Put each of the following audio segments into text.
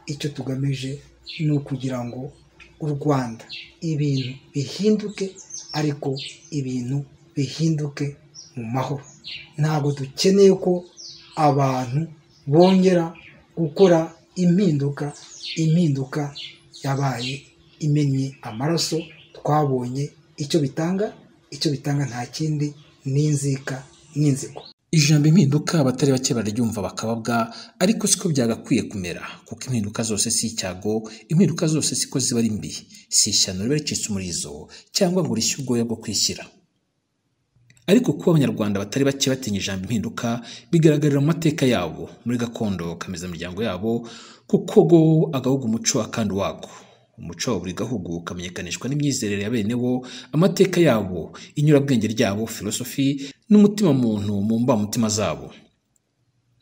icyo tugamije ni ukugira ngo u Rwanda ibintu bihinduke, ariko ibintu bihinduke mu mahoro. Ntabwo dukeneye ko abantu bongera gukora impinduka yabaye imennye amaraso. Twabonye icyo bitanga nta kindi ni inzika n'inzigo. Ijambo impinduka abatari bake bararyumva bakababwa, ariko siko byagakwiye kumera, kuko impinduka zose si icyago, impinduka zose siko ziba ari mbi, si ishyano riba ricitse umurizo cyangwa ngo rishye ubwoya bwo kwishyira. Ariko kuba abanyarwanda batari bake batinya ijambo impinduka bigaragarira mu mateka yabo, muri gakondo kameza-miryango yabo, kuko go agahugu umuco akandi wako. Umuco wa buri gahugu ukamenyekanishwa n'imyizerere ya bene wo, amateka yabo, inyurabwenge ryabo, filosofi n'umutima muntu mu mbamutima zabo.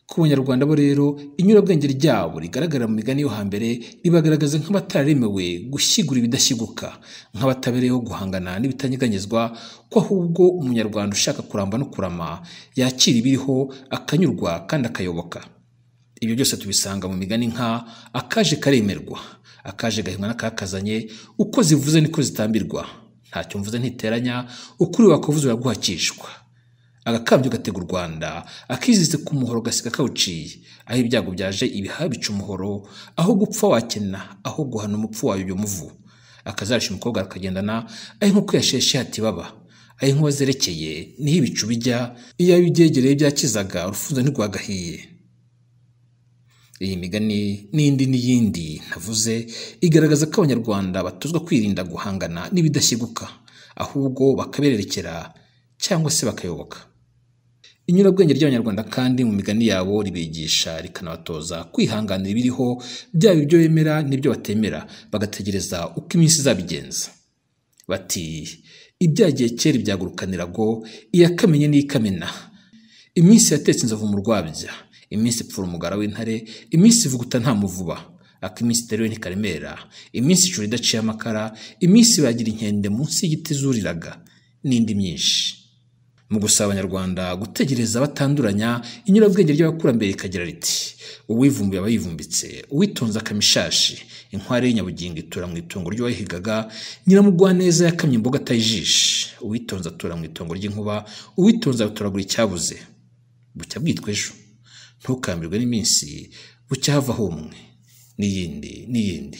Ku banyarwanda bo rero, inyurabwenge ryabo rigaragara mu migani yo hambere ribagaragaza nk'abataremewe gushyigura ibidashyiguka, nk'abatabereyeho guhangana n'ibitanyeganyezwa, ko ahubwo umunyarwanda ushaka kuramba no kurama yakira ibiriho akanyurwa kandi akayoboka. Ibyo byose tubisanga mu migani nka akaje karemerwa, akaje gahimwa n'akakazanye, uko zivuze niko zitambirwa, ntacyo mvuze ntiteranya, ukuri wakavuze uraguhakishwa. Agakambyo gatega u Rwanda, akizize ku muhoro gasiga kawuciye, aho ibyago byaje ibihaha bica umuhoro, aho gupfa wakena, aho guhana umupfu wayo uyu muvu. Akazarisha umukobwa akagendana, aho nk'uko yasheshe hati baba, aho inkuba zerekeye niho ibicu bijya, iyo abibyegereye byakizaga urufunzo ntirwagahiye. Iyi migani n'iyindi navuze igaragaza ko abanyarwanda batozwa kwirinda guhangana n'ibidashyiguka, ahubwo bakabererekera cyangwa se bakayoboka. Inyurabwenge ry'abanyarwanda kandi mu migani yabo ribigisha rikanabatoza kwihanganira ibiriho, byaba ibyo bemera n'ibyo batemera, bagategereza uko iminsi izabigenza. Bati ibyagiye kera ibyagurukanirago, iyakamenye n'ikamena. Iminsi yatetse inzovu mu rwabya, iminsi ipfura umugara w'intare, iminsi ivuguta nta muvuba, iminsi iteruwe ntikaremera, iminsi icura idaciye amakara, iminsi bagira inkende munsi y'igiti zuriraga, n'indi myinshi. Mu gusaba abanyarwanda gutegereza batanduranya, inyurabwenge ry'abakurambere ikagira riti uwivumbuye aba yivumbitse, uwitonze akamishashi, inkware y'inyabugingo itura mu itungo ry'uwayihigaga, nyiramugwaneza yakamye imboga atayijishe, uwitonze atura mu itongo ry'inkuba, uwitonze atoragura icyabuze. Bucya bwitwa ejo, ntukambirwe n'iminsi, bucya havaho umwe, n'iyindi.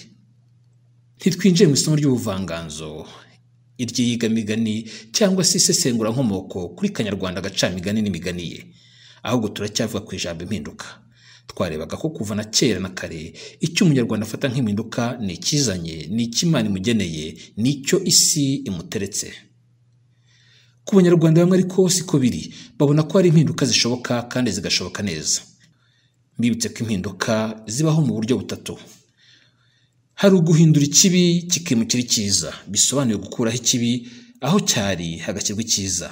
Ntitwinjiye mu isomo ry'ubuvanganzo, iry'iyigamigani cyangwa se isesengura nkomoko kuri Kanyarwanda gacamigani n'imigani ye, ahubwo turacyavuga ku ijambo impinduka. Twarebaga ko kuva na kera na kare icyo umunyarwanda afata nk'impinduka ni ikizanye, ni ik'Imana imugeneye, n'icyo isi imuteretse. Ku banyarwanda bamwe ariko siko biri, babona ko hari impinduka zishoboka kandi zigashoboka neza. Mbibutse ko impinduka zibaho mu buryo butatu. Hari uguhindura ikibi kikimukira icyiza, bisobanuye gukuraho ikibi aho cyari hagashyirwa icyiza.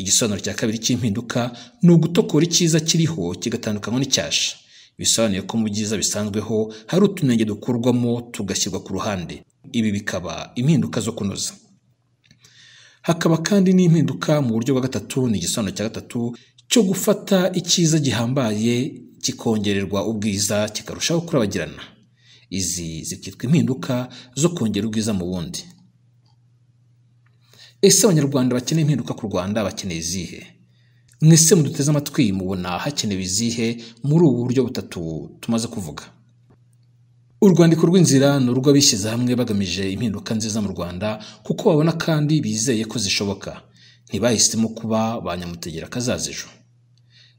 Igisobanuro cya kabiri cy'impinduka ni ugutokora icyiza kiriho kigatandukanywa n'icyasha, bisobanuye ko mu byiza bisanzweho hari utunenge dukurwamo tugashyirwa ku ruhande. Ibi bikaba impinduka zo kunoza. Hakaba kandi n'impinduka mu buryo bwa gatatu, ni igisobanuro cya gatatu cyo gufata icyiza gihambaye kikongererwa ubwiza kikarushaho kurabagirana. Izi zikitwa impinduka zo kongera ubwiza mu bundi. Ese abanyarwanda bakeneye impinduka ku Rwanda bakeneye izihe? Mwese muduteze amatwi mubona hakenewe izihe muri ubu buryo butatu tumaze kuvuga? Urwandiko rw'inzira ni urw'abishyize hamwe bagamije impinduka nziza mu Rwanda, kuko babona kandi bizeye ko zishoboka. Ntibahisemo kuba ba nyamutegera akazaza ejo.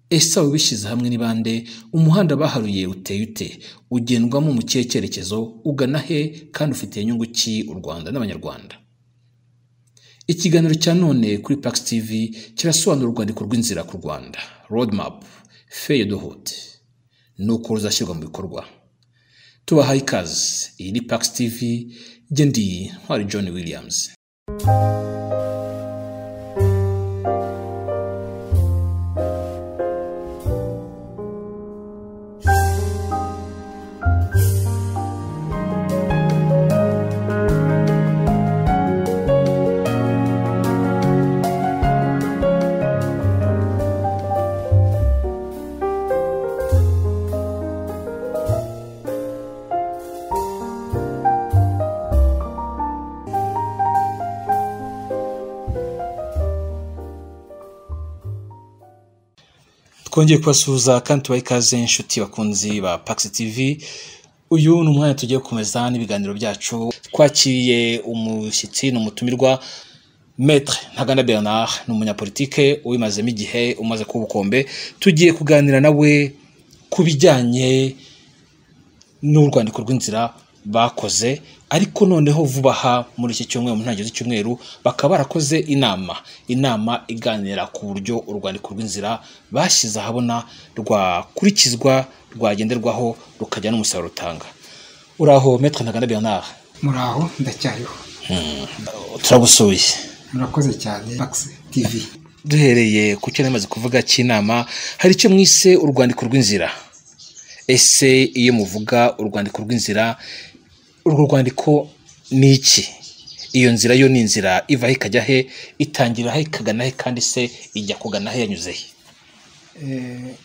Ese abo bishyize hamwe ni bande? Umuhanda baharuye uteye ute? Ugendwamo mu kihe cyerekezo? Ugana he kandi ufitiye inyungu ki u Rwanda n'abanyarwanda? Ikiganiro cya none kuri Pax TV kirasobanura urwandiko rw'inzira ku Rwanda, roadmap, feuille de route, nuko ruzashyirwa mu bikorwa. Tubahaye ikaze. Iyi ni Pax TV, jye ndi Ntwari John Williams. twongeye kubasuhuza kandi tubaha ikaze inshuti bakunzi ba Pax TV. Uyu ni umwanya tugiye gukomeza n'ibiganiro byacu. Twakiriye umushyitsi n'umutumirwa Maître Ntaganda Bernard, ni umunyapolitike ubimazemo igihe, umaze kuba ubukombe. Tugiye kuganira nawe ku bijyanye n'urwandiko rw'inzira bakoze, ariko noneho vuba aha muri iki cyumweru, mu ntangiriro z'icyumweru, bakaba barakoze inama iganira ku buryo urwandiko rw'inzira bashyize ahabona rwakurikizwa, rwagenderwaho, rukajya n'umusaruro rutanga. Uraho Maître Ntaganda Bernard? Muraho, ndacyariho. Turagusuye. Murakoze cyane Pax TV. Duhereye ku cyo namaze kuvuga cy'inama, hari icyo mwise urwandiko rw'inzira. Ese iyo muvuga urwandiko rw'inzira, urwo rwandiko ni iki? Iyo nzira yo ni inzira iva he ikajya he, itangira he ikagana he, kandi se ijya kugana he yanyuze he?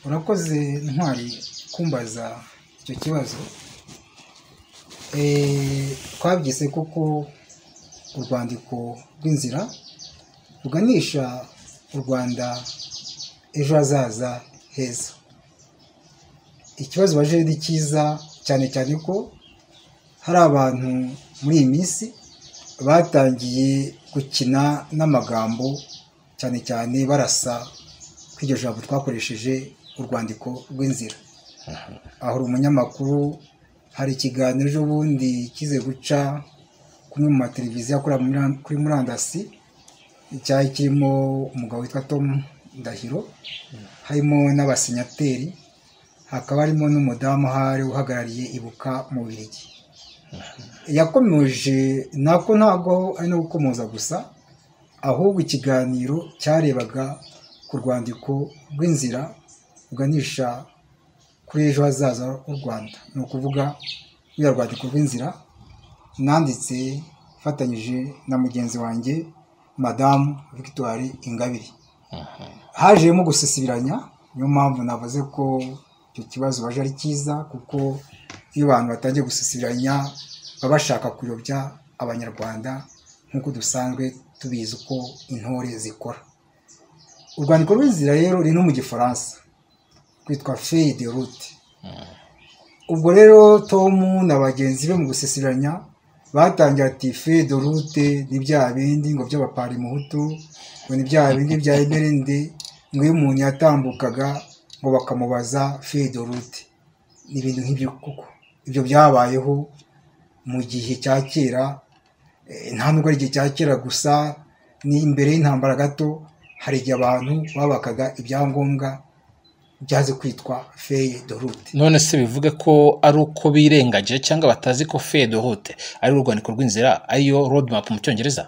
Urakoze Ntwari kumbaza icyo kibazo. Twabyise kuko urwandiko rw'inzira ruganisha u Rwanda ejo hazaza heza. Ikibazo baje ni cyiza cyane cyane ko hari abantu muri iyi minsi batangiye gukina n'amagambo, cyane cyane barasa ku iryo jambo twakoresheje urwandiko rw'inzira. Aho umunyamakuru hari ikiganiro ejo bundi kize guca kumwe mu mateleviziyo akorera kuri murandasi, cyari kirimo umugabo witwa Tom Ndahiro, harimo n'abasinyateri, hakaba harimo n'umudamu hari uhagarariye Ibuka mu Bubiligi. Yakomeje nako ntabwo ari no gukomoza gusa, ahubwo ikiganiro cyarebaga ku rwandiko rw'inzira ruganisha kuri ejo hazaza h'u Rwanda. Ni ukuvuga ruriya rwandiko rw'inzira nanditse fatanyije na mugenzi wanjye Madamu Victoire Ingabire. Hajemo gusesibiranya, niyo mpamvu navuze ko icyo kibazo baje ari cyiza, kuko iyo abantu batangiye gusesibiranya baba bashaka kuyobya abanyarwanda, nk'uko dusanzwe tubizi uko intore zikora. Urwandiko rw'inzira rero ruri no mu Gifaransa, rwitwa feuille de route. Ubwo rero Tom na bagenzi be mu gusesibiranya batangiye ati feuille de route ni bya bindi ngo by'abapari muhutu, ngo ni bya bindi bya Emerende, ngo iyo umuntu yatambukaga ngo bakamubaza feuille de route. Ni ibintu nk'ibyo kuko ibyo byabayeho mu gihe cya kera, nta nubwo ari igihe cya kera gusa, ni imbere y'intambara gato, hari igihe abantu babakaga ibyangombwa byaze kwitwa feuille de route. None se bivuge ko ari uko birengagije cyangwa batazi ko feuille de route ari urwandiko rw'inzira, ariyo road map mu Cyongereza?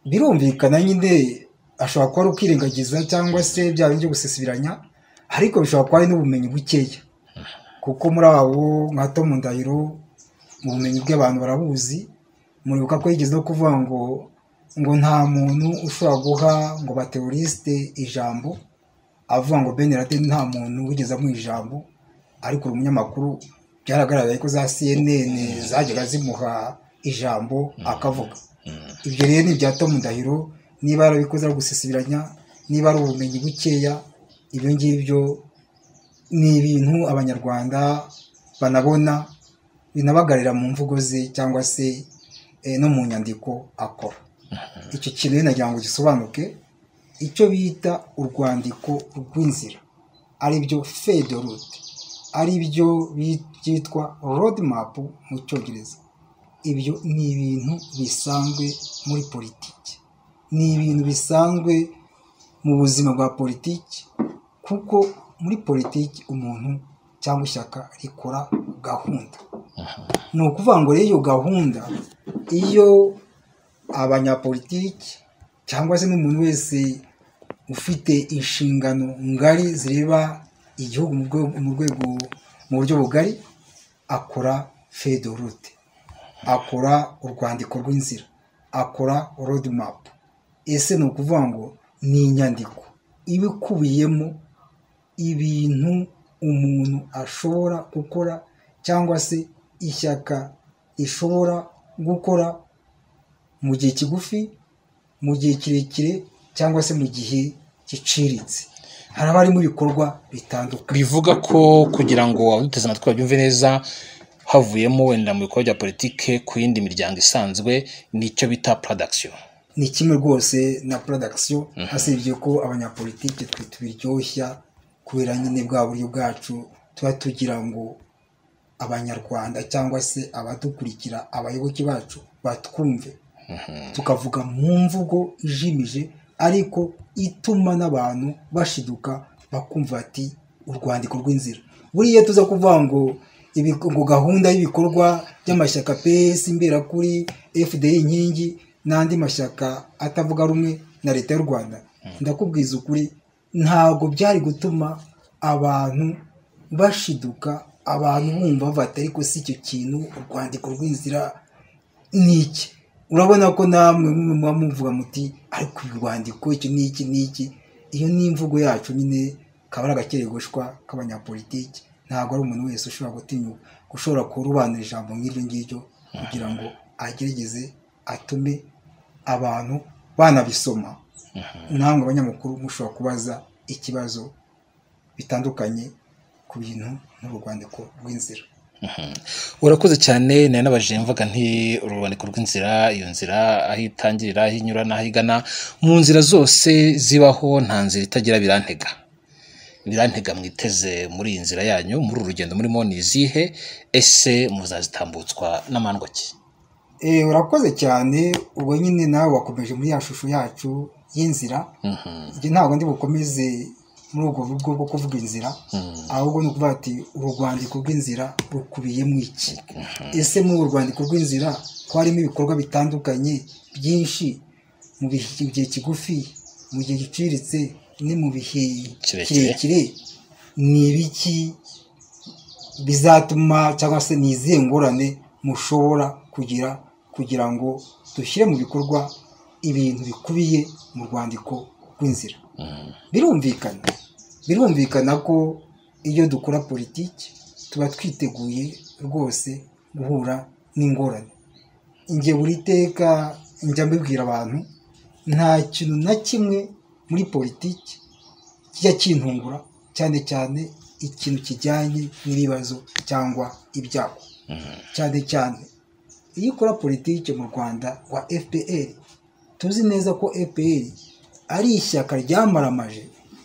Birumvikana nyine, ashobora kuba ari ukwirengagiza cyangwa se bya bindi byo gusesibiranya, ariko bishobora kuba ari n'ubumenyi bukeya, kuko muri abo nka Tom Ndahiro mu bumenyi bw'abantu barabuzi. Muribuka ko yigeze no kuvuga ngo nta muntu ushobora guha ngo bateroriste ijambo, avuga ngo Ben Laden nta muntu wigeze amuha ijambo, ariko umunyamakuru byaragaragaye ko za CNN zajyaga zimuha ijambo akavuga. Ibyo rero ni ibya Tom Ndahiro, niba yarabikoze ari gusesibiranya, niba ari ubumenyi bukeya, ibyo ngibyo ni ibintu abanyarwanda banabona, binabagarira mu mvugo ze cyangwa se no mu nyandiko akora. Icyo kintu rero nagira ngo gisobanuke, icyo bita urwandiko rw'inzira, ari byo feuille de route, ari byo byitwa road map mu Cyongereza. Ibyo ni ibintu bisanzwe muri politiki, ni ibintu bisanzwe mu buzima bwa politiki, kuko muri politiki umuntu cyangwa ishyaka rikora gahunda. Ni ukuvuga ngo rero iyo gahunda, iyo abanyapolitiki cyangwa se n'umuntu wese ufite inshingano ngari zireba igihugu mu buryo bugari, akora feuille de route, akora urwandiko rw'inzira, akora road map. Ese ni ukuvuga ngo ni inyandiko iba ikubiyemo ibintu umuntu ashobora gukora cyangwa se ishyaka rishobora gukora mu gihe kigufi, mu gihe kirekire, cyangwa se mu gihe giciriritse. haraba harimo ibikorwa bitandukanye. bivuga ko kugira ngo abaduteze amatwi babyumve neza, havuyemo wenda mu bikorwa bya politike ku yindi miryango isanzwe nicyo bita production. Ni kimwe rwose na production, hasibye ko abanyapolitike twe tubiryoshya kubera nyine bwa buryo bwacu tuba tugira ngo abanyarwanda cyangwa se abadukurikira abayoboke bacu batwumve, tukavuga mu mvugo ijimije ariko ituma n'abantu bashiduka bakumva ati urwandiko rw'inzira. Buriya tuza kuvuga ngo gahunda y'ibikorwa by'amashyaka PS Imberakuri, FDI inkingi n'andi mashyaka atavuga rumwe na leta y'u Rwanda, ndakubwiza ukuri ntabwo byari gutuma abantu bashiduka, abantu bumva bati ariko si icyo kintu urwandiko rw'inzira ni iki. Urabona ko namwe muba muvuga muti ariko urwandiko icyo ni iki n'iki. Iyo ni imvugo yacu nyine, kaba ari agakeregoshwa k'abanyapolitiki. Ntabwo ari umuntu wese ushobora gutinyuka gushobora kurobanura ijambo nk'iryo ngiryo kugira ngo agerageze atume abantu banabisoma. Namwe abanyamakuru mushobora kubaza ikibazo bitandukanye ku bintu n'urwandiko rw'inzira. Urakoze cyane. nari nabajije mvuga nti urwandiko rw'inzira, iyo nzira aho itangirira, aho inyura n'aho igana, mu nzira zose zibaho nta nzira itagira birantega mwiteze muri iyi nzira yanyu, muri uru rugendo murimo ni izihe? Ese muzazitambutswa n'amandwa ki? Urakoze cyane. Ubwo nyine nawe wakomeje muri ya shusho yacu y'inzira. Ibyo ntabwo ndi bukomeze muri ubwo buryo bwo kuvuga inzira, ahubwo ni ukuvuga ati urwandiko rw'inzira rukubiyemo iki. Ese muri uru rwandiko rw'inzira ko harimo ibikorwa bitandukanye byinshi, mu gihe kigufi, mu gihe giciriritse, ni mu bihe kirekire, ni ibiki bizatuma cyangwa se ni izihe ngorane mushobora kugira ngo dushyire mu bikorwa ibintu bikubiye mu rwandiko rw'inzira? Birumvikana ko iyo dukora politiki tuba twiteguye rwose guhura n'ingorane. Njye buri teka njya mbibwira abantu, nta kintu na kimwe muri politiki kijya kintungura, cyane cyane ikintu kijyanye n'ibibazo cyangwa ibyago. Cyane cyane iyo ukora politiki mu Rwanda wa FPR, tuzi neza ko FPR ari ishyaka ryamaramaje,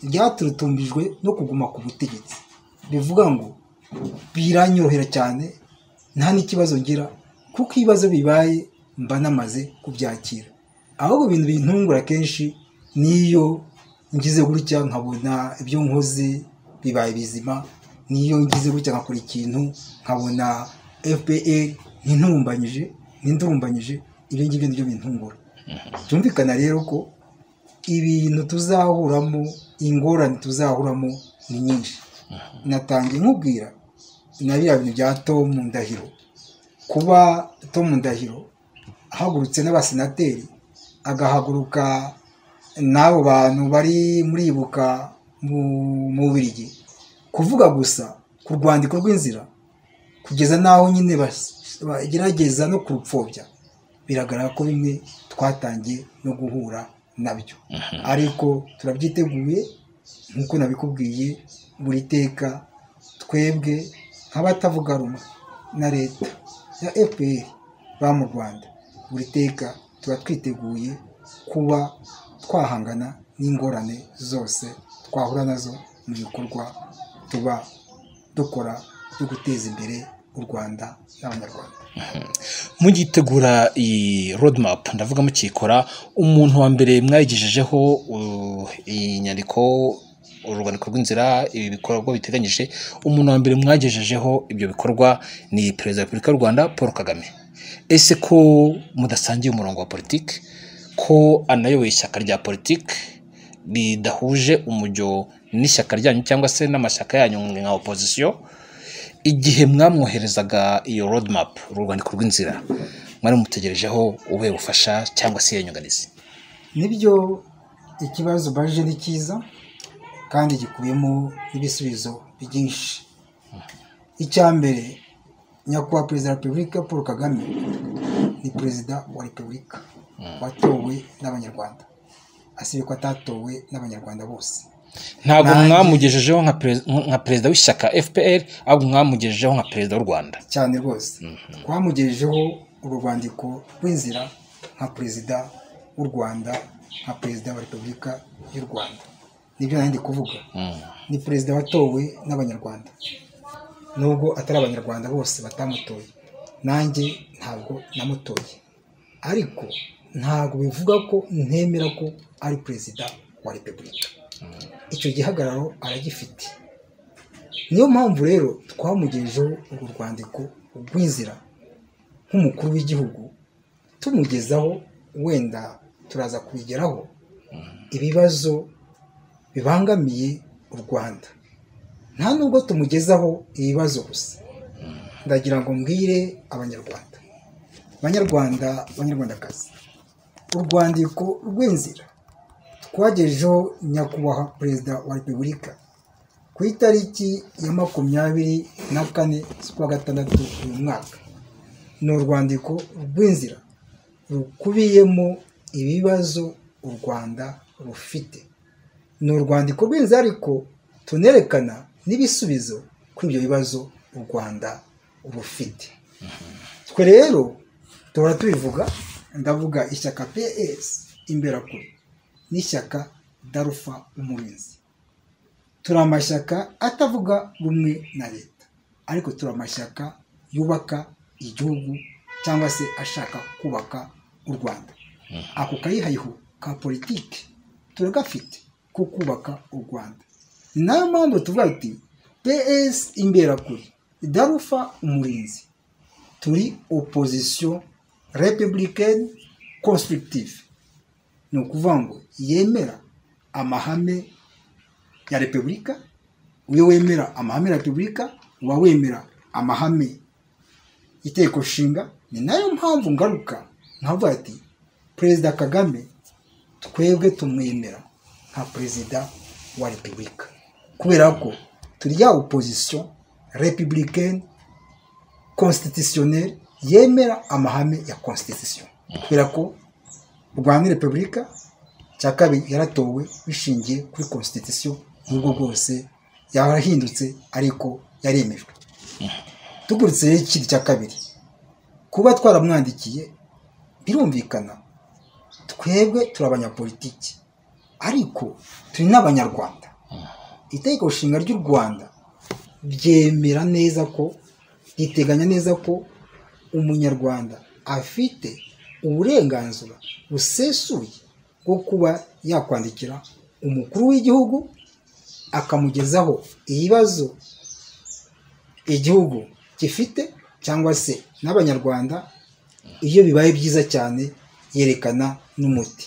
ryaturutumbijwe no kuguma ku butegetsi. Bivuga ngo biranyorohera cyane, nta n'ikibazo ngira, kuko ibibazo bibaye mba namaze kubyakira. Ahubwo ibintu bintungura kenshi niyo ngize gutya nkabona ibyo nkoze bibaye bizima, niyo ngize gutya nkakora ikintu nkabona FPR nindurumbanyije, ibyo ngibyo nibyo bintungura. Byumvikana rero ko ibintu tuzahuramo, ingorane tuzahuramo ni nyinshi. Natangiye nkubwira na biriya bintu bya Tom Ndahiro. Kuba Tom Ndahiro ahagurutse n'abasenateri, agahaguruka n'abo bantu bari muri Ibuka mu Bubiligi, kuvuga gusa ku rwandiko rw'inzira kugeza n'aho nyine bagerageza no kurupfobya, biragaragara ko bimwe twatangiye no guhura nabyo. Ariko turabyiteguye nk'uko nabikubwiye. Buri teka twebwe nk'abatavuga rumwe na leta ya FPR ba mu Rwanda, buri teka tuba twiteguye kuba twahangana n'ingorane zose twahura nazo mu bikorwa tuba dukora byo guteza imbere u Rwanda n'Abanyarwanda. Mugitegura iyi roadmap, ndavuga mukikora, umuntu wa mbere mwayigejejeho iyi nyandiko, urwandiko rw'inzira, ibi bikorwa biteganyije, umuntu wa mbere mwagejejeho ibyo bikorwa ni Perezida wa Repubulika y'u Rwanda Paul Kagame. Ese ko mudasangiye umurongo wa politiki, ko anayoboye ishyaka rya politiki bidahuje umujyo n'ishyaka ryanyu cyangwa se n'amashyaka yanyu nka opozisiyo, igihe mwamwoherezaga iyo roadmap, urwandiko rw'inzira, mwari mutegerejeho ubuhe bufasha cyangwa se inyunganizi? Nibyo, ikibazo baje ni cyiza kandi gikubiyemo n'ibisubizo byinshi. Icya mbere, nyakubahwa Perezida wa Repubulika Paul Kagame ni Perezida wa Repubulika watowe n'Abanyarwanda, asibe ko atatowe n'Abanyarwanda bose. ntabwo mwamugejejeho nka perezida w'ishyaka FPR ahubwo mwamugejejeho nka perezida w'u Rwanda cyane rwose twamugejejeho uru rwandiko rw'inzira nka perezida w'u Rwanda nka perezida wa Repubulika y'u Rwanda. Nibyo nandi kuvuga ni perezida watowe n'abanyarwanda nubwo atari abanyarwanda bose batamutoye, nanjye ntabwo namutoye, ariko ntabwo bivuga ko ntemera ko ari perezida wa Repubulika. Icyo gihagararo aragifite. Niyo mpamvu rero twamugejejeho uru rwandiko rw'inzira nk'umukuru w'igihugu, tumugezaho wenda turaza kubigeraho ibibazo bibangamiye u Rwanda. Nta nubwo tumugezaho ibibazo gusa, ndagira ngo mbwire abanyarwanda, banyarwandakazi, urwandiko rw'inzira twagejejeho nyakubahwa perezida wa Repubulika ku itariki ya 24 z'ukwa gatandatu uyu mwaka. Ni urwandiko rw'inzira rukubiyemo ibibazo u Rwanda rufite. Ni urwandiko rw'inzira ariko tunerekana n'ibisubizo kuri ibyo bibazo u Rwanda rufite. Twe rero duhora tubivuga, ndavuga ishyaka PS Imberakuri n'ishyaka Darufa Umurinzi. Turi amashyaka atavuga rumwe na leta, ariko turi amashyaka yubaka igihugu cyangwa se ashaka kubaka u Rwanda. Ako kayihayiho ka politiki turagafite ko kubaka u Rwanda. Nayo mpamvu tuvuga ati PS Imberakuri, Darufa Umurinzi turi opposition républicaine constructive. Ni ukuvuga ngo yemera amahame ya Repubulika, uyo wemera amahame ya Repubulika uba wemera amahame y'Itegeko Nshinga. Ni nayo mpamvu ngaruka nkavuga ati Perezida Kagame twebwe tumwemera nka perezida wa Repubulika, kubera ko turi ya opposition républicaine constitutionnelle yemera amahame ya constitution, kubera ko u Rwanda Repubulika cya kabiri yaratowe bishingiye kuri constitution, nubwo bwose yarahindutse ariko yaremejwe. Tugurutse ikindi cya kabiri, kuba twaramwandikiye birumvikana, twebwe turi abanyapolitiki ariko turi n'abanyarwanda. Itegeko Nshinga ry'u Rwanda ryemera neza ko, riteganya neza ko umunyarwanda afite uburenganzira busesuye bwo kuba yakwandikira umukuru w'igihugu akamugezaho ibibazo igihugu gifite cyangwa se n'abanyarwanda. Iyo bibaye byiza cyane yerekana n'umuti.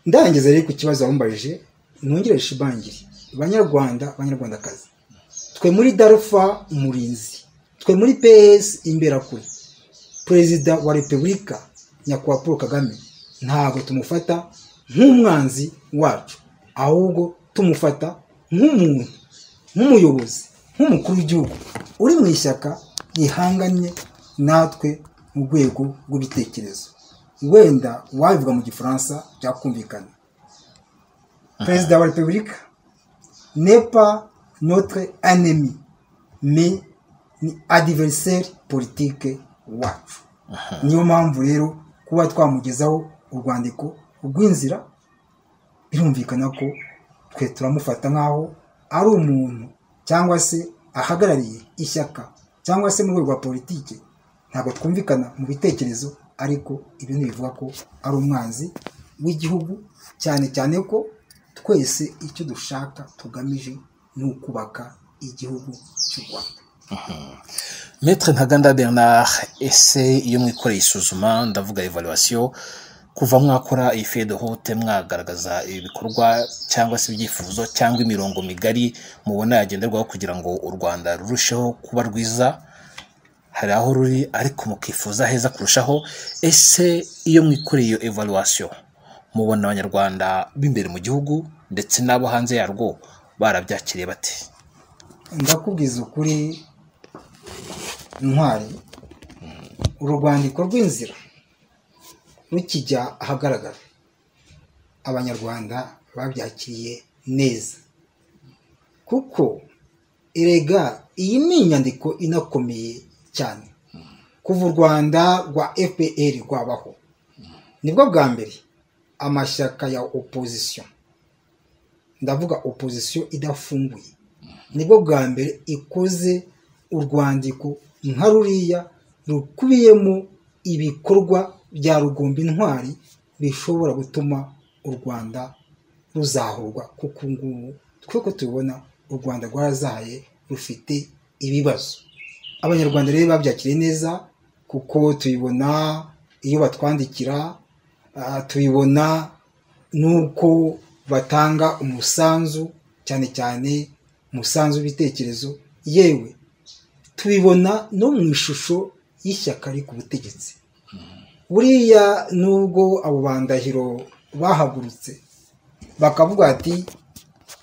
Ndangiza rero ku kibazo wambajije, nongere shibangire banyarwanda, banyarwandakazi, twe muri Darufa Umurinzi, twe muri PS Imberakuri, perezida wa Repubulika nyakubahwa Paul Kagame ntabwo tumufata nk'umwanzi wacu, ahubwo tumufata nk'umuntu, nk'umuyobozi, nk'umukuru w'igihugu uri mu ishyaka rihanganye natwe mu rwego rw'ibitekerezo. Wenda wabivuga mu gifaransa byakumvikana. Perezida wa Repubulika n'est pas notre ennemi, mais ni adversaire politique wacu. Niyo mpamvu rero kuba twamugezaho urwandiko rw'inzira birumvikana ko twe turamufata nk'aho ari umuntu cyangwa se ahagarariye ishyaka cyangwa se mu rwego rwa politiki. Ntabwo twumvikana mu bitekerezo, ariko ibyo ntibivuga ko ari umwanzi w'igihugu, cyane cyane ko twese icyo dushaka tugamije ni ukubaka igihugu cy'u Rwanda. Maître Ntaganda Bernard, ese iyo mwikoreye isuzuma, ndavuga evaluation, kuva mwakora iyi feuille de route mwagaragaza ibikorwa cyangwa se ibyifuzo cyangwa imirongo migari mubona yagenderwaho kugira ngo u Rwanda rurusheho kuba rwiza, hari aho ruri ariko mukifuza heza kurushaho. Ese iyo mwikoreye iyo evaluation mubona abanyarwanda b'imbere mu gihugu ndetse n'abo hanze yarwo barabyakiriye bate? Ndakubwiza ukuri Ntwari, uru rwandiko rw'inzira rukijya ahagaragara abanyarwanda babyakiriye neza, kuko erega iyi ni inyandiko inakomeye cyane. Kuva u Rwanda rwa FPR rwabaho nibwo bwa mbere amashyaka ya opposition, ndavuga opposition idafunguye, nibwo bwa mbere ikoze urwandiko nka ruriya rukubiyemo ibikorwa bya rugomba intwari bishobora gutuma u Rwanda ruzahurwa, kuko ngubu tweko tubibona u Rwanda rwarazahaye rufite ibibazo. Abanyarwanda rero babyakiriye neza, kuko tubibona iyo batwandikira, tubibona nuko batanga umusanzu, cyane cyane umusanzu w'ibitekerezo, yewe tubibona no mu ishusho y'ishyaka riri ku butegetsi. Buriya nubwo abo bandahiro bahagurutse bakavuga ati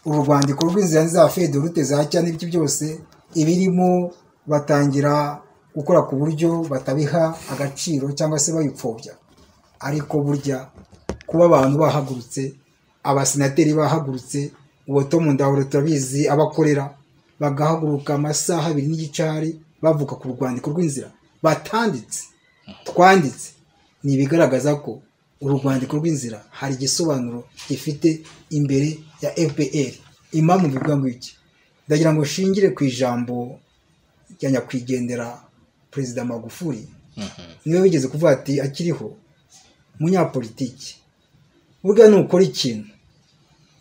uru rwandiko rw'inzira za fedorute za cya n'ibyo byose ibirimo, batangira gukora ku buryo batabiha agaciro cyangwa se babipfobya, ariko burya kuba abantu bahagurutse, abasenateri bahagurutse, uwo Tom Ndahiro turabizi abakorera bagahaguruka amasaha 2 n'igice bavuga ku rwandiko rw'inzira batanditse twanditse, ni ibigaragaza ko uru rwandiko rw'inzira hari igisobanuro gifite imbere ya FPR. Impamvu bivuga ngo iki, ndagira ngo shingire ku ijambo rya nyakwigendera Perezida Magufuli. Niwe wigeze kuvuga ati akiriho, munyapolitiki burya nukora ikintu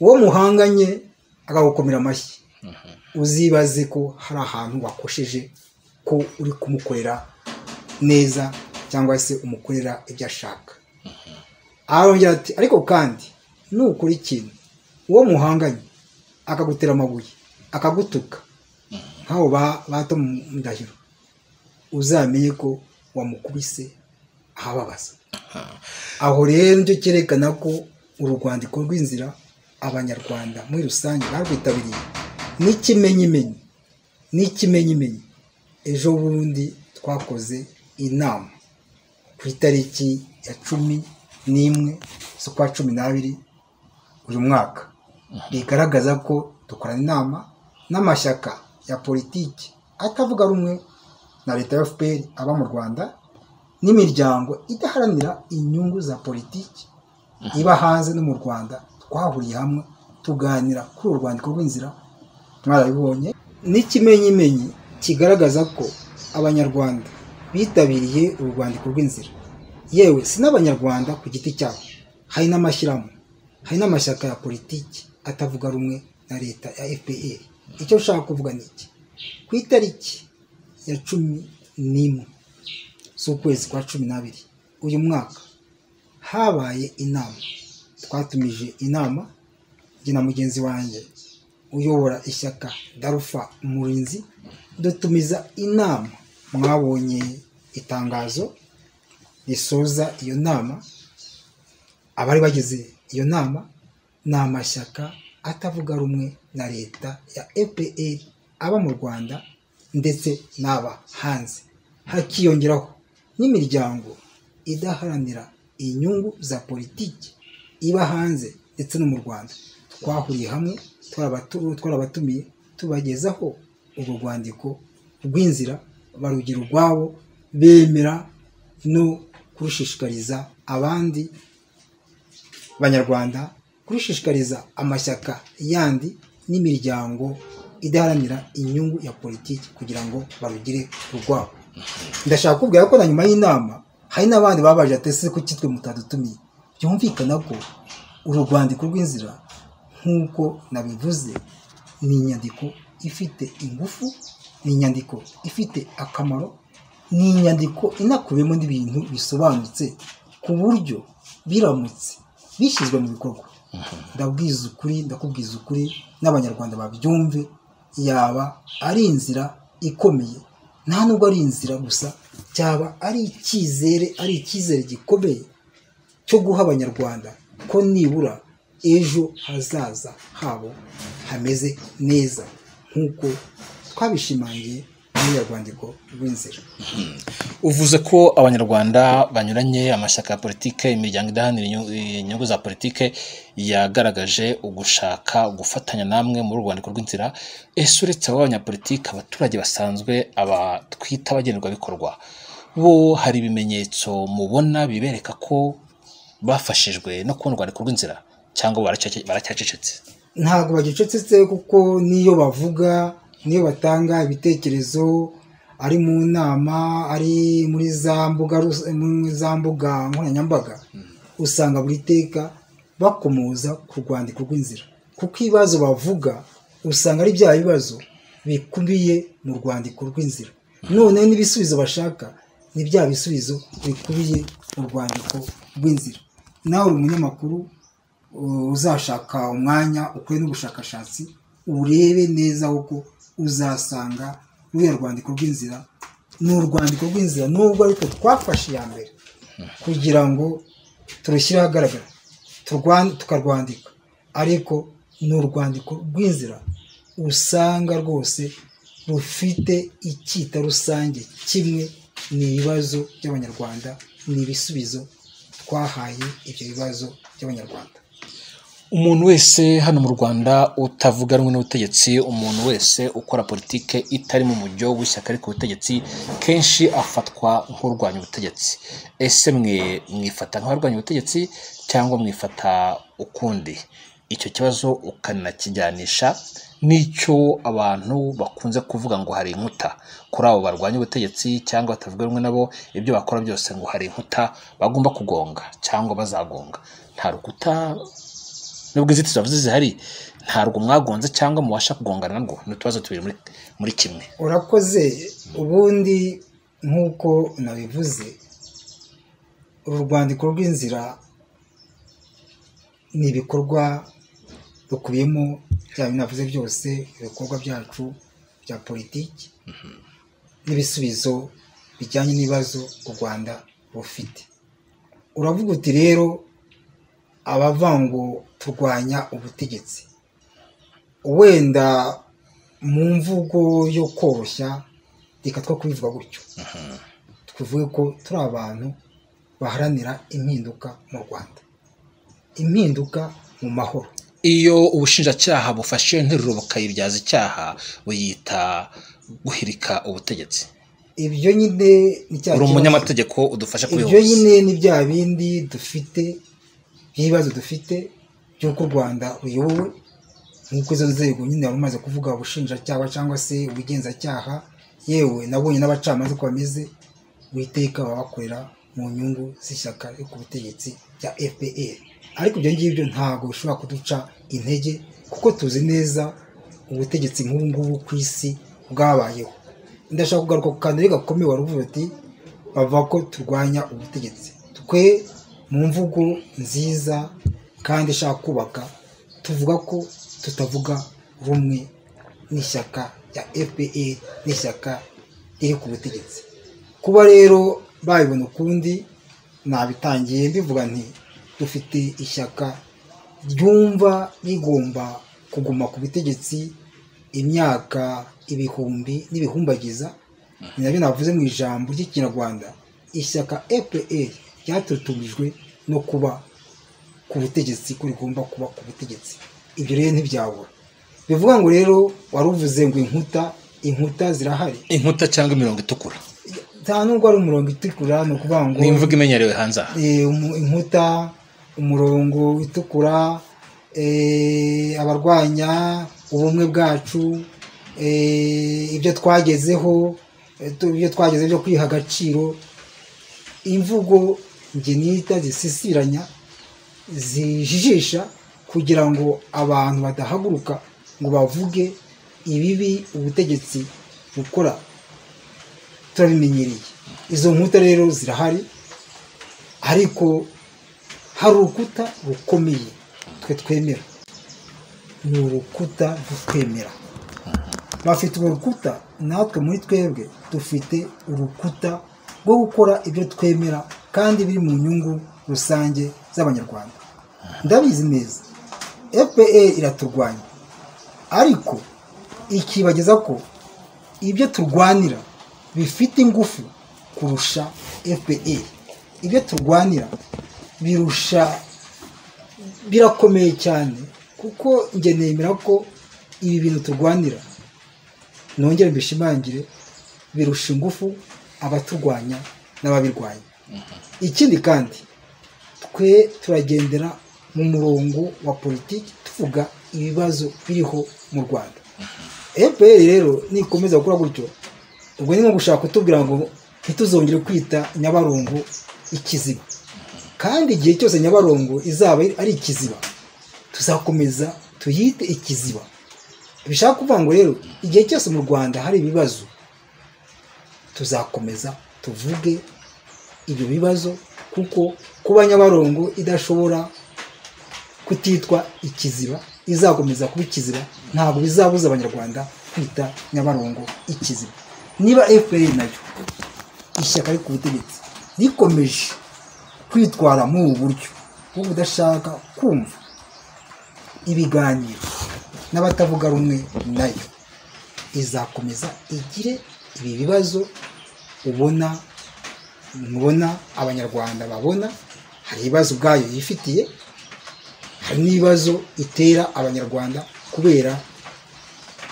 uwo muhanganye akagukomera amashyi, uzibaze ko hari ahantu wakosheje, ko uri kumukorera neza cyangwa se umukorera ibyo ashaka. Arongera ati ariko kandi nukora ikintu uwo muhanganye akagutera amabuye akagutuka nk'aho ba Tom Ndahiro, uzamenye ko wamukubise ahababaza. Aho rero nicyo cyerekana ko uru rwandiko rw'inzira abanyarwanda muri rusange barwitabiriye n'ikimenyimenyi. Ejo bundi twakoze inama ku itariki ya 11 z'ukwa 12 uyu mwaka, bigaragaza ko dukorana inama n'amashyaka ya politiki atavuga rumwe na leta ya FPR aba mu Rwanda, n'imiryango idaharanira inyungu za politiki iba hanze no mu Rwanda. Twahuriye hamwe tuganira kuri uru rwandiko rw'inzira, mwarabibonye, n'ikimenyimenyi kigaragaza ko abanyarwanda bitabiriye uru rwandiko rw'inzira. Yewe si n'abanyarwanda ku giti cyabo, hari n'amashyirahamwe, hari n'amashyaka ya politiki atavuga rumwe na leta ya FPR. Icyo nshaka kuvuga ni iki, ku itariki ya 11 z'ukwezi kwa 12 uyu mwaka habaye inama. Twatumije inama njye na mugenzi wanjye uyobora ishyaka Darufa Umurinzi, dutumiza inama. Mwabonye itangazo risoza iyo nama. Abari bagize iyo nama ni amashyaka atavuga rumwe na leta ya FPR aba mu Rwanda ndetse n'aba hanze, hakiyongeraho n'imiryango idaharanira inyungu za politiki iba hanze ndetse no mu Rwanda. Twahuriye hamwe, twarabatumiye tubagezaho urwo rwandiko rw'inzira, barugira urwabo, bemera no kurushishikariza abandi banyarwanda, kurishishikariza amashyaka yandi n'imiryango idaharanira inyungu ya politiki kugira ngo barugire urwabo. Ndashaka kubwira ko na nyuma y'inama hari n'abandi babaje atese ko kitwe mutadutumiye. Byumvikana ko uru rwandiko rw'inzira nk'uko nabivuze ni inyandiko ifite ingufu, ni inyandiko ifite akamaro, ni inyandiko inakubiyemo n'ibintu bisobanutse ku buryo biramutse bishyizwe mu bikorwa, ndakubwiza ukuri n'abanyarwanda babyumve, yaba ari inzira ikomeye. Nta nubwo ari inzira gusa, cyaba ari icyizere gikomeye cyo guha abanyarwanda ko nibura ejo hazaza habo hameze neza, nk'uko twabishimangiye mu ruriya rwandiko rw'inzira. uvuze ko abanyarwanda banyuranye, amashyaka ya politike, imiryango idaharanira inyungu za politike yagaragaje ugushaka gufatanya namwe muri urwandiko rw'inzira. Ese uretse aba banyapolitike, abaturage basanzwe, aba twita abagenerwabikorwa, bo hari ibimenyetso mubona bibereka ko bafashijwe no kubona urwandiko rw'inzira, cyangwa baracyacecetse? Ntabwo bagicecetse, kuko niyo bavuga, niyo batanga ibitekerezo, ari mu nama, ari muri za mbuga nkoranyambaga, usanga buri teka bakomoza ku rwandiko rw'inzira, kuko ibibazo bavuga usanga ari bya bibazo bikubiye mu rwandiko rw'inzira. None n'ibisubizo bashaka ni bya bisubizo bikubiye mu rwandiko rw'inzira. Nawe uri umunyamakuru, uzashaka umwanya ukore n'ubushakashatsi, urebe neza uko uzasanga ruriya rwandiko rw'inzira. Ni urwandiko rw'inzira, nubwo ariko twafashe iya mbere kugira ngo turushyire ahagaragara, tukarwandika, ariko ni urwandiko rw'inzira usanga rwose rufite icyita rusange kimwe, ni ibibazo by'abanyarwanda, ni ibisubizo twahaye ibyo bibazo by'abanyarwanda. Umuntu wese hano mu Rwanda utavuga rumwe n'ubutegetsi, umuntu wese ukora politike itari mu mujyo w'ishyaka ariko ubutegetsi, kenshi afatwa nk'urwanya ubutegetsi. Ese mwifata nk'abarwanya ubutegetsi cyangwa mwifata ukundi? Icyo kibazo ukanakijyanisha n'icyo abantu bakunze kuvuga ngo hari inkuta kuri abo barwanya ubutegetsi cyangwa batavuga rumwe nabo, ibyo bakora byose ngo hari inkuta bagomba kugonga cyangwa bazagonga. Nta rukuta, nubwo inzitizi zavuze zihari, ntabwo mwagonze cyangwa mubasha kugongana narwo. Ni utubazo tubiri muri kimwe. Urakoze. Ubundi nk'uko nabivuze, uru rwandiko rw'inzira ni ibikorwa rukubiyemo bya binavuze byose, ibikorwa byacu bya politiki n'ibisubizo bijyanye n'ibibazo u Rwanda rufite. Uravuga uti rero abavuga ngo turwanya ubutegetsi, wenda mu mvugo yo koroshya reka two kubivuga gutyo, twivuge ko turi abantu baharanira impinduka mu Rwanda, impinduka mu mahoro. Iyo ubushinjacyaha bufashe iyo nteruro bukayibyaza icyaha, buyita guhirika ubutegetsi. Ibyo nyine ni cya uri umunyamategeko udufasha kubihuza. Ibyo nyine ni bya bindi dufite, by'ibibazo dufite by'uko u Rwanda ruyobowe, nk'uko izo nzego nyine wari umaze kuvuga, ubushinjacyaha cyangwa se ubugenzacyaha, yewe nabonye n'abacamanza uko bameze, witeka baba bakorera mu nyungu z'ishyaka ryo ku butegetsi rya FPR. Ariko ibyo ngibyo ntabwo bishobora kuduca intege, kuko tuzi neza ubutegetsi nk'ubu ngubu ku isi bwabayeho. Ndashaka kugaruka ku kantu gakomeye wari uvuga ati bavuga ko turwanya ubutegetsi. Twe mu mvugo nziza kandi ishaka kubaka, tuvuga ko tutavuga rumwe n'ishyaka rya FPR, n'ishyaka riri ku butegetsi. Kuba rero babibona ukundi, nabitangiye mbivuga nti dufite ishyaka ryumva rigomba kuguma ku butegetsi imyaka ibihumbi n'ibihumbagiza. Ni nabyo navuze mu ijambo ry'ikinyarwanda, ishyaka FPR ryatutumijwe no kuba ku butegetsi, ko rigomba kuba ku butegetsi. Ibyo rero ntibyabura. Bivuga ngo rero wari uvuze ngo inkuta zirahari. Inkuta cyangwa imirongo itukura? Nta nubwo ari umurongo itukura, ni ukuvuga ngo ni imvugo imenyerewe hanze aha. Inkuta, umurongo itukura, abarwanya ubumwe bwacu, ibyo twagezeho byo kwiha agaciro. Imvugo njye nita zisisiranya, zijijisha, kugira ngo abantu badahaguruka ngo bavuge ibibi ubutegetsi bukora. Turabimenyereye. Izo nkuta rero zirahari, ariko hari urukuta rukomeye twe twemera. Ni urukuta rutwemera. Bafite urukuta, natwe muri twebwe dufite urukuta rwo gukora ibyo twemera kandi biri mu nyungu rusange z'abanyarwanda. Ndabizi neza FPR iraturwanya, ariko ikibageza ko ibyo turwanira bifite ingufu kurusha FPR. Ibyo turwanira birakomeye cyane, kuko njye nemera ko ibi bintu turwanira, nongere mbishimangire, birusha ingufu abaturwanya n'ababirwanya. Ikindi kandi twe turagendera mu murongo wa politiki tuvuga ibibazo biriho mu Rwanda. FPR rero nikomeza gukora gutyo, ubwo ni nko gushaka kutubwira ngo ntituzongere kwita Nyabarongo ikiziba, kandi igihe cyose Nyabarongo izaba ari ikiziba tuzakomeza tuyite ikiziba. Bishaka kuvuga ngo rero igihe cyose mu Rwanda hari ibibazo tuzakomeza tuvuge ibyo bibazo, kuko kuba Nyabarongo idashobora kutitwa ikiziba, izakomeza kuba ikiziba, ntabwo bizabuza abanyarwanda kwita Nyabarongo ikiziba. Niba FPR nayo ishyaka ari ku butegetsi rikomeje kwitwara mu ubu buryo bwo kudashaka kumva ibiganiro n'abatavuga rumwe nayo, izakomeza igire ibi bibazo mubona abanyarwanda babona. Hari ibibazo ubwayo yifitiye, hari n'ibibazo itera abanyarwanda kubera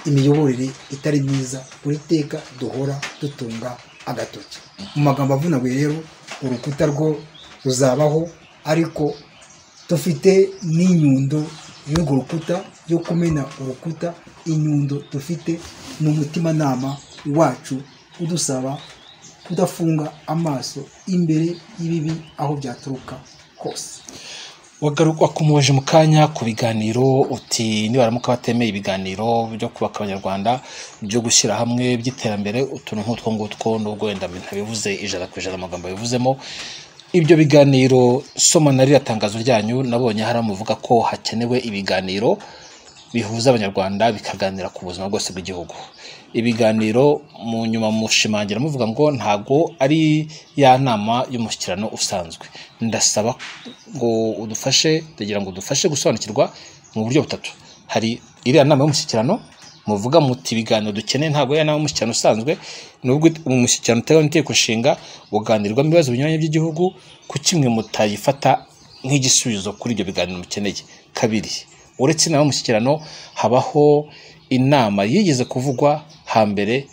imiyoborere itari myiza buri teka duhora dutunga agatoki. Mu magambo avunaguye rero, urukuta rwo ruzabaho, ariko dufite n'inyundo y'urwo rukuta yo kumena urukuta. Inyundo dufite n'umutimanama wacu udusaba kudafunga amaso imbere y'ibibi aho byaturuka hose. wakomeje mu kanya ku biganiro uti nibaramuka batemeye ibiganiro byo kubaka abanyarwanda byo gushyira hamwe by'iterambere, utuntu nk'utwo ngutwo nubwo wenda ntabivuze 100% amagambo bivuzemo. Ibyo biganiro soma nari ratangazo ryanyu, nabonye haramuvuga ko hakenewe ibiganiro bihuza abanyarwanda bikaganira ku buzima bwose bw'igihugu. Ibiganiro mu nyuma mushimangira muvuga ngo ntago ari ya nama y'umushyikirano usanzwe. Ndasaba ngo udufashe, ndagira ngo udufashe gusobanukirwa mu buryo butatu. Hari iriya nama y'umushyikirano muvuga muti ibiganiro dukeneye ntago ya nama y'umushyikirano usanzwe, nubwo umushyikirano uteganya inteko nshinga uganirwamo ibibazo binyuranye by'igihugu, ku kimwe mutayifata nk'igisubizo kuri ibyo biganiro mukeneye. Kabiri, uretse inama y'umushyikirano habaho inama yigeze kuvugwa hambere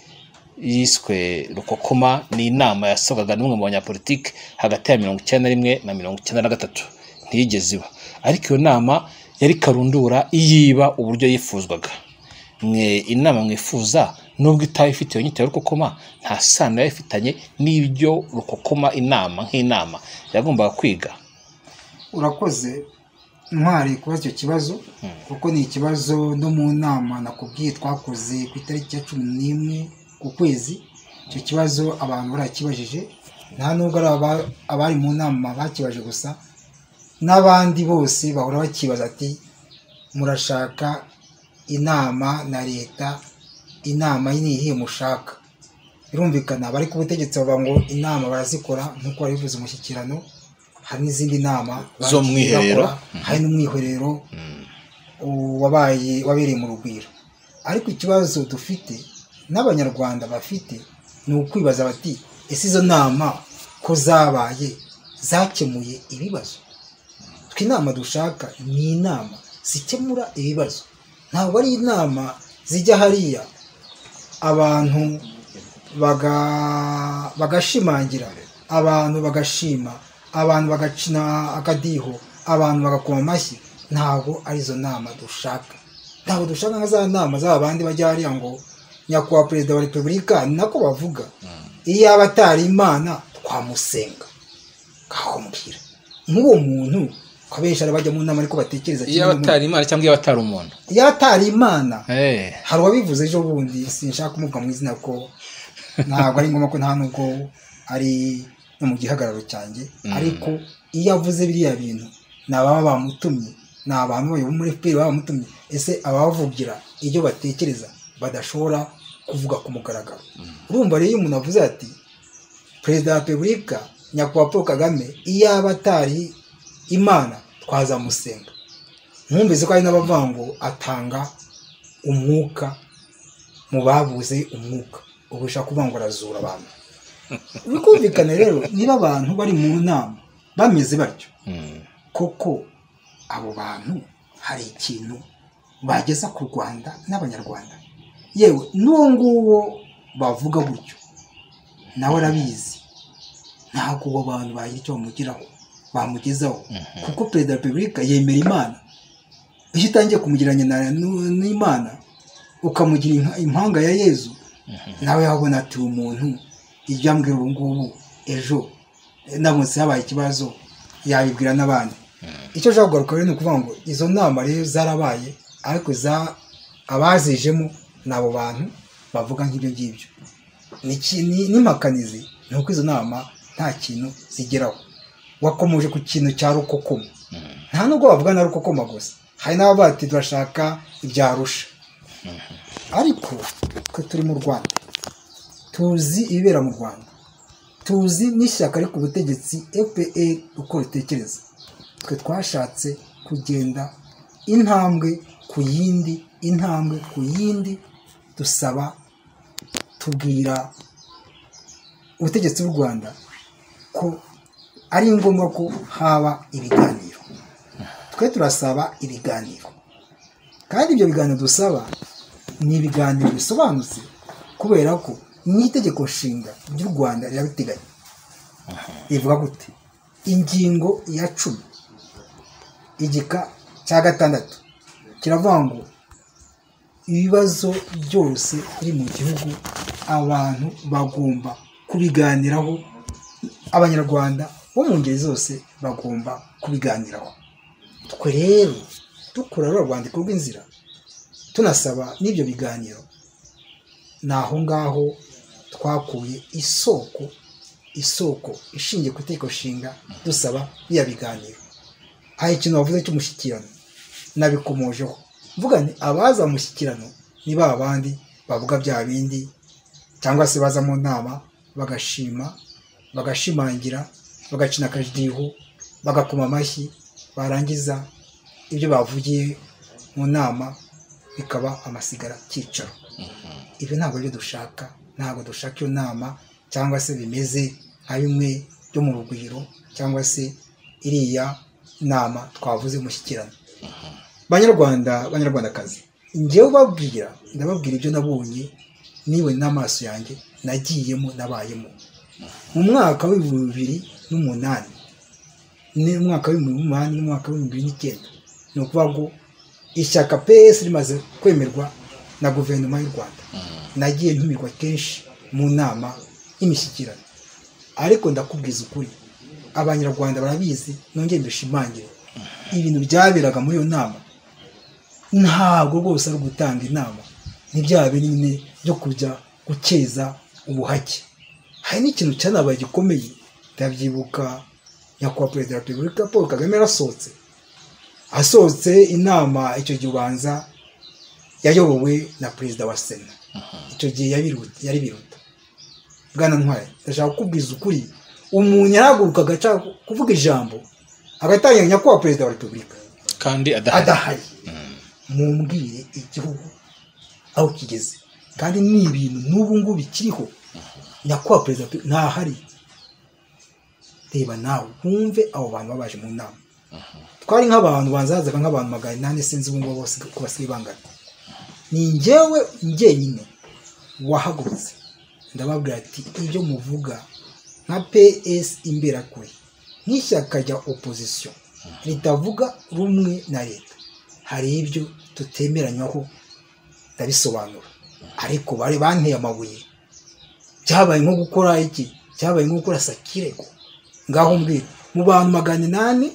yiswe Rukokoma, ni inama yasabwaga n'umwe mu banyapolitike hagati ya 91 na 93, ntiyigeze iba. Ariko iyo nama yari karundura iyiba uburyo yifuzwaga. Mwe inama mwifuza nubwo itayifite iyo nyito ya Rukokoma, nta sano yafitanye n'ibyo Rukokoma inama nk'inama yagombaga kwiga. Urakoze ntwari kuba icyo kibazo, kuko ni ikibazo no mu nama nakubwiye twakoze ku itariki ya 11 ku kwezi. Icyo kibazo abantu barakibajije, nta nubwo abari mu nama bakibaje gusa, n'abandi bose bahora bakibaza ati murashaka inama na leta, inama niyihe mushaka. Birumvikana bari ku butegetsi bavuga ngo inama barazikora nk'uko babivuze umushyikirano. Hari n'izindi nama zo mwiherero, hari n'umwiherero wabereye mu Rugwiro. Ariko ikibazo dufite n'abanyarwanda bafite ni ukwibaza bati ese izo nama ko zabaye zakemuye ibibazo? Twe inama dushaka ni inama zikemura ibibazo, ntabwo ari inama zijya hariya abantu bagashimangira, abantu bagashima, abantu bagacina akadiho, abantu bagakoma amashyi. Ntabwo arizo nama dushaka. Ntabwo dushaka nka za nama z'abandi bajya hariya ngo nyakubahwa perezida wa repubulika, nako bavuga iyo aba atari Imana twamusenga. Kahombwira nk'uwo muntu kabesha bajya mu nama ariko batekereza iyo atari Imana cyangwa iyo atari umuntu. Iyo atari Imana hari wabivuze ejo bundi, sinshaka kumuvuga mu izina ko ntabwo ari ngombwa ko nta nubwo ari no mu gihagararo cyanjye, ariko iyo avuze biriya bintu nababa bamutumye, ni abantu bayo muri FPR bamutumye. Ese abavugira ibyo batekereza badashobora kuvuga ku mugaragaro. Urumva rero umuntu avuze ati perezida wa repubulika nyakubahwa Paul Kagame iyo aba atari Imana twazamusenga. Nkumvise ko ari n'abavuga ngo atanga umwuka mu babuze umwuka, ubu ushaka kuvuga ngo arazura abantu. Bikumvikana rero niba abantu bari mu nama bameze batyo, koko abo bantu hari ikintu bageza ku Rwanda n'abanyarwanda. Yewe n'uwo nguwo bavuga gutyo nawe arabizi, ntabwo abo bantu bagira icyo bamugezaho, kuko perezida wa repubulika yemera Imana. Iyo utangiye kumugereranya n'Imana ukamugira impanga ya Yezu, nawe yabona ati umuntu ibyo ambwira ubu ngubu ejo ndamutse habaye ikibazo yabibwira n'abandi. Icyo nshaka kugaruka rero ni ukuvuga ngo izo nama rero zarabaye, ariko abazijemo ni abo bantu bavuga nk'ibyo ngibyo. N'impakanizi ni uko izo nama nta kintu zigeraho. Wakomeje ku kintu cya rukokoma, nta nubwo bavuga na rukokoma gusa, hari n'abavuga ati turashaka ibya Arusha. Ariko twe turi mu Rwanda, tuzi ibibera mu Rwanda, tuzi n'ishyaka riri ku butegetsi FPR uko ritekereza. Twe twashatse kugenda intambwe ku yindi, intambwe ku yindi, dusaba tubwira ubutegetsi bw'u Rwanda ko ari ngombwa ko haba ibiganiro. Twe turasaba ibiganiro, kandi ibyo biganiro dusaba ni ibiganiro bisobanutse, kubera ko n'itegeko nshinga ry'u Rwanda rirabiteganya. Rivuga gute? Ingingo ya 10 igika cya 6 kiravuga ngo ibibazo byose biri mu gihugu abantu bagomba kubiganiraho, abanyarwanda bo mu ngeri zose bagomba kubiganiraho. Twe rero dukora urwandiko rw'inzira tunasaba n'ibyo biganiro, naho ngaho twakuye isoko ishingiye ku itegeko nshinga dusaba biya biganiro. Hari ikintu bavuze cy'umushyikirano nabikomojeho, mvuga ni abaza mushyikirano ni ba bandi bavuga bya bindi, cyangwa se baza mu nama bagashima, bagashimangira, bagacina akadiho, bagakoma amashyi, barangiza ibyo bavugiye mu nama bikaba amasigara cyicaro. Ibyo ntabwo byo dushaka, ntabwo dushaka iyo nama cyangwa se bimeze nka bimwe byo mu rugwiro, cyangwa se iriya nama twavuze mushyikirano. Banyarwandakazi, njyewe ndababwira ibyo nabonye niwe n'amaso yanjye nagiyemo nabayemo mu mwaka wa 2008 n'umwaka wa 2008 n'umwaka wa 2009. ni ukuvuga ngo ishyaka PS rimaze kwemerwa na guverinoma y'u Rwanda, nagiye ntumirwa kenshi mu nama y'imishyikirano. Ariko ndakubwiza ukuri, abanyarwanda barabizi, nongeye mbishimangire, ibintu byaberaga muri iyo nama ntabwo rwose ari gutanga inama, n'ibyaha binini byo kujya gukeza ubuhake. Hari n'ikintu cyanabaye gikomeye, ndabyibuka nyakubahwa perezida wa repubulika Paul Kagame asohotse inama, icyo gihe ubanza yayobowe na perezida wa Sena, icyo gihe yari biruta. Bwana Ntwari, ndashaka kukubwiza ukuri, umuntu yarahaguruka agaca kuvuga ijambo agatangira nyakubahwa perezida wa repubulika kandi adahari. Mumbwire igihugu aho kigeze, kandi ni ibintu n'ubu ngubu bikiriho. Nyakubahwa perezida ntahari. Reba nawe wumve abo bantu babaje mu nama. Twari nk'abantu banzazaga nk'abantu 800, sinzi ubu ngubu bose ko basigaye bangana. Ni njyewe njyenyine wahagurutse ndababwira ati ibyo muvuga nka PS imberakuri, nk'ishyaka rya opposition ritavuga rumwe na leta, hari ibyo tutemeranywaho, ndabisobanura. Ariko bari banteye amabuye, cyabaye nko gukora iki, cyabaye nko gukora sakirego. Ngaho mbwira, mu bantu 800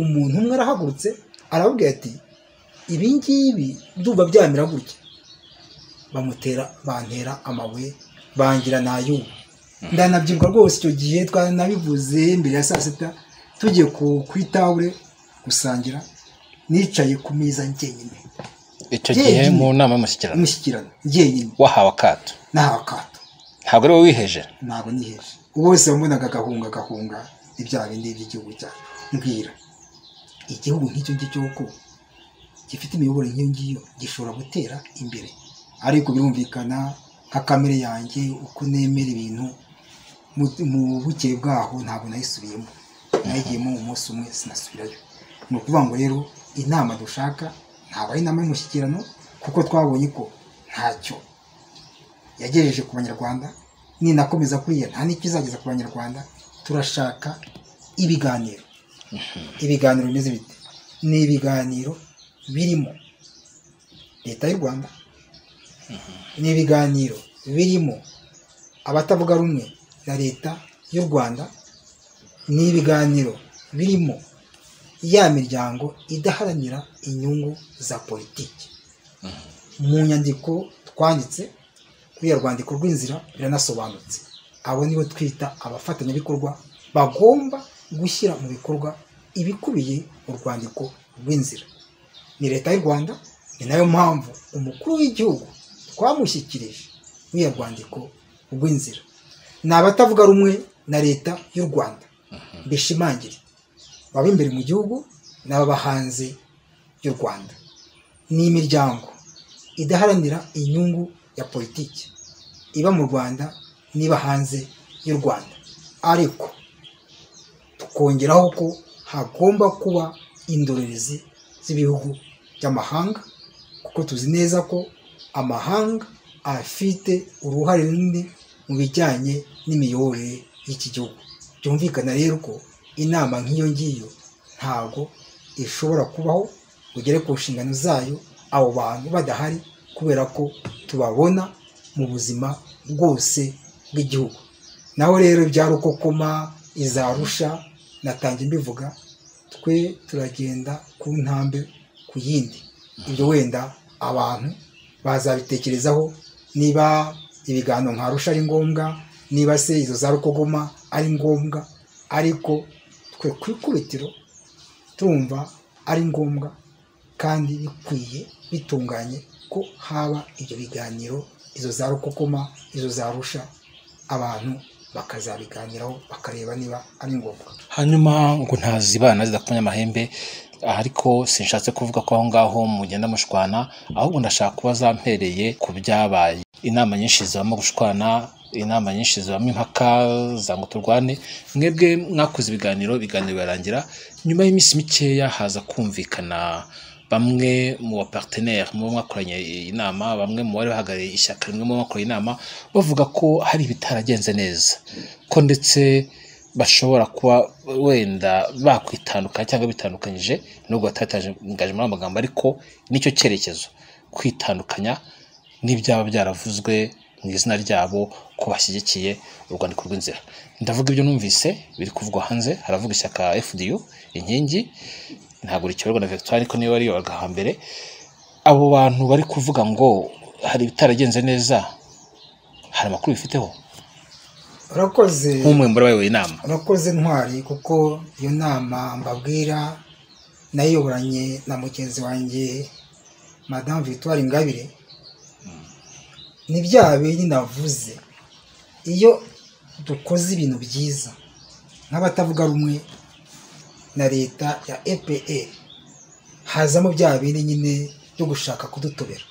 umuntu umwe arahagurutse arababwira ati ibi ngibi ndumva byamira gutya, bantera amabuye, bangira nayubu. Ndanabyirwa rwose icyo gihe twanabivuze mbere ya 6 tugiye kwitawure gusangira, nicaye ku meza njyenyine. Icyo gihe mu nama y'umushyikirano njyenyine, wahawe akato. Nahawe akato. Ntabwo ari wowe wiheje? Ntabwo niheje. Bose bamunaga gahunga ibyaha bindi by'igihugu cyacu. Mbwira, igihugu nk'icyo ngicyo ko gifite imiyoborere nk'iyo ngiyo gishobora gutera imbere, ariko birumvikana nka kamere yanjye uko nemera ibintu mu bukeye bwaho ntabwo nayisubiyemo, nayigiyemo umunsi umwe sinasubirayo. Ni ukuvuga ngo rero inama dushaka ntabwo ari inama y'umushyikirano, kuko twabonye ko ntacyo yagejeje ku banyarwanda, ninakomeza kuriya nta n'ikizageza ku banyarwanda. Turashaka ibiganiro. Ibiganiro bimeze bite? Ni ibiganiro birimo leta y'u Rwanda, ni ibiganiro birimo abatavuga rumwe na leta y'u Rwanda, ni ibiganiro birimo ya miryango idaharanira inyungu za politiki. Mu nyandiko twanditse kuri ya rwandiko rw'inzira biranasobanutse, abo nibo twita abafatanyabikorwa bagomba gushyira mu bikorwa ibikubiye mu rwandiko rw'inzira. Ni leta y'u Rwanda, ni nayo mpamvu umukuru w'igihugu twamushyikirije muri ya rwandiko rw'inzira. Ni abatavuga rumwe na leta y'u Rwanda, mbishimangire, baba imbere mu gihugu n'ababa hanze y'u Rwanda. Ni imiryango idaharanira inyungu ya politiki iba mu Rwanda niba hanze y'u Rwanda, ariko tukongeraho ko hagomba kuba indorerezi z'ibihugu by'amahanga, kuko tuzi neza ko amahanga afite uruhare runini mu bijyanye n'imiyoborere y'iki gihugu. Byumvikana rero ko inama nk'iyo ngiyo ntabwo ishobora kubaho ugere ku nshingano zayo abo bantu badahari, kubera ko tubabona mu buzima bwose bw'igihugu. Naho rero bya rukokoma, izarusha, natangiye mbivuga, twe turagenda ku ntambwe ku yindi. Ibyo wenda abantu bazabitekerezaho, niba ibiganiro nka Arusha ari ngombwa, niba se izo za rukokoma ari ngombwa, ariko twe ku ikubitiro turumva ari ngombwa kandi bikwiye bitunganye ko haba ibyo biganiro, izo za rukokoma, izo za Arusha, abantu bakazabiganiraho bakareba niba ari ngombwa. Hanyuma ngo ntazibana zidakomanya amahembe, ariko sinshatse kuvuga ko aho ngaho mugenda mushwana, ahubwo ndashaka kuba zampereye ku byabaye. Inama nyinshi zibamo gushwana, inama nyinshi zibamo impaka za ngo turwane. Mwebwe mwakoze ibiganiro birarangira, nyuma y'iminsi mikeya haza kumvikana bamwe mu bapartenaire mu mwakoranye inama, bamwe mu bari bahagarariye ishyaka rimwe mu mwakoranye inama, bavuga ko hari ibitaragenze neza, ko ndetse bashobora kuba wenda bakwitandukanya cyangwa bitandukanyije, nubwo batatangaje muri amagambo, ariko nicyo cyerekezo, kwitandukanya n'ibyaba byaravuzwe mu izina ryabo ko bashyigikiye urwandiko rw'inzira. Ndavuga ibyo numvise biri kuvugwa hanze, haravuga ishyaka FDU inkingi, ntabwo rikiyoborwa na Victoire ariko niba ari hambere. Abo bantu bari kuvuga ngo hari ibitaragenze neza, hari amakuru bifiteho? Urakoze nk'umwe muri abayoboye inama. Urakoze Ntwari, kuko iyo nama mbabwira nayiyoboranye na mugenzi wanjye Madame Victoire Ingabire. Ni bya bindi navuze, iyo dukoze ibintu byiza nk'abatavuga rumwe na leta ya EPR, hazamo bya bindi nyine byo gushaka kudutobera.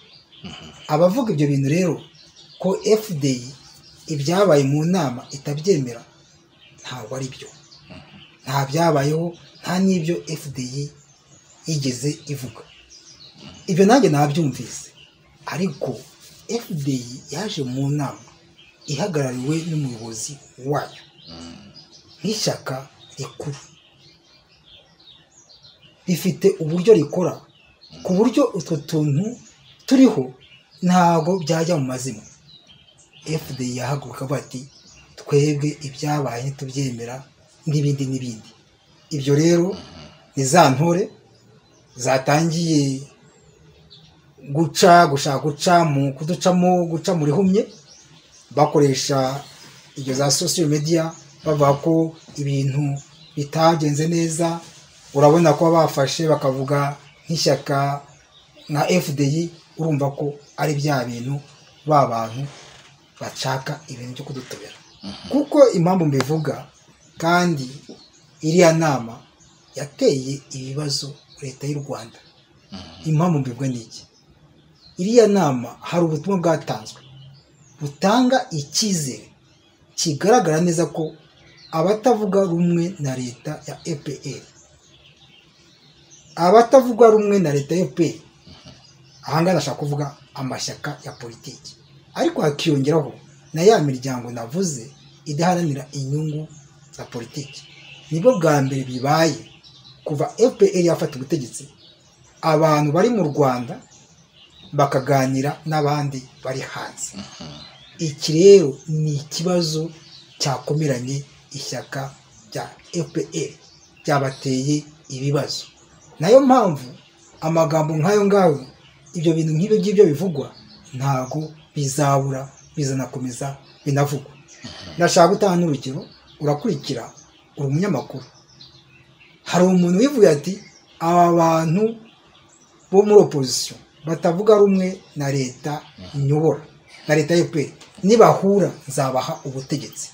Abavuga ibyo bintu rero ko FDI ibyabaye mu nama itabyemera, ntabwo ari byo. Nta byabayeho, nta n'ibyo FDI yigeze ivuga. Ibyo nanjye nabyumvise, ariko FDI yaje mu nama ihagarariwe n'umuyobozi wayo nk'ishyaka rikuru, rifite uburyo rikora, ku buryo utwo tuntu turiho ntabwo byajya mu mazina. FDI yahaguruka bati twebwe ibyabaye ntitubyemera, n'ibindi n'ibindi. Ibyo rero ni za ntore zatangiye gushaka guca mu rihumye, bakoresha ibyo za social media bavuga ko ibintu bitagenze neza. Urabona ko bafashe bakavuga nk'ishyaka nka FDI, urumva ko ari bya bintu ba bantu bashaka ibintu byo kudutobera. Kuko impamvu mbivuga, kandi iriya nama yateye ibibazo leta y'u Rwanda. Impamvu mbivuga ni iki? iriya nama hari ubutumwa bwatanzwe butanga icyizere kigaragara neza ko abatavuga rumwe na leta ya FPR ya FPR ahangaha ndashaka kuvuga amashyaka ya politiki, ariko hakiyongeraho na ya miryango navuze idaharanira inyungu za politiki. Nibwo bwa mbere bibaye kuva FPR yafata ubutegetsi abantu bari mu Rwanda bakaganira n'abandi bari hanze. Iki rero ni ikibazo cyakomeranye ishyaka rya FPR, byabateye ibibazo. Nayo mpamvu amagambo nk'ayo ngayo, ibyo bintu nk'ibyo ngibyo bivugwa ntago bizabura, bizanakomeza binavugwa. Ndashaka gutanga n'urugero, urakurikira uri umunyamakuru, hari umuntu wivuye ati aba bantu bo muri opposition batavuga rumwe na leta nyobora na leta y'FPR nibahura nzabaha ubutegetsi.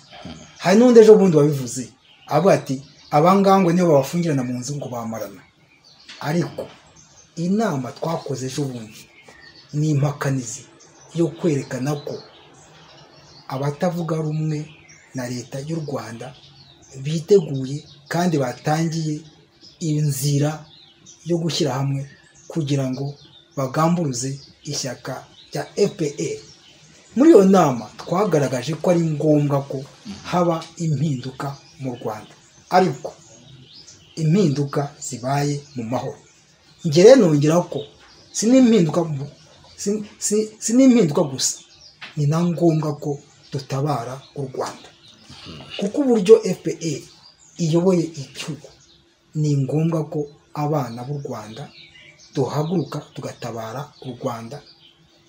Hari n'undi ejo bundi wabivuze avuga ati abangango nibo babafungirana mu nzu ngo bamarana. Ariko inama twakoze ejo bundi ni impakanizi yo kwerekana ko abatavuga rumwe na leta y'u Rwanda biteguye kandi batangiye inzira yo gushyira hamwe kugira ngo bagamburuze ishyaka rya FPR. Muri iyo nama twagaragaje ko ari ngombwa ko haba impinduka mu Rwanda, ariko impinduka zibaye mu mahoro. Njye rero nongeraho ko si n'impinduka gusa, ni na ngombwa ko dutabara u Rwanda, kuko uburyo FPR iyoboye igihugu ni ngombwa ko abana b'u Rwanda duhaguruka tugatabara u Rwanda,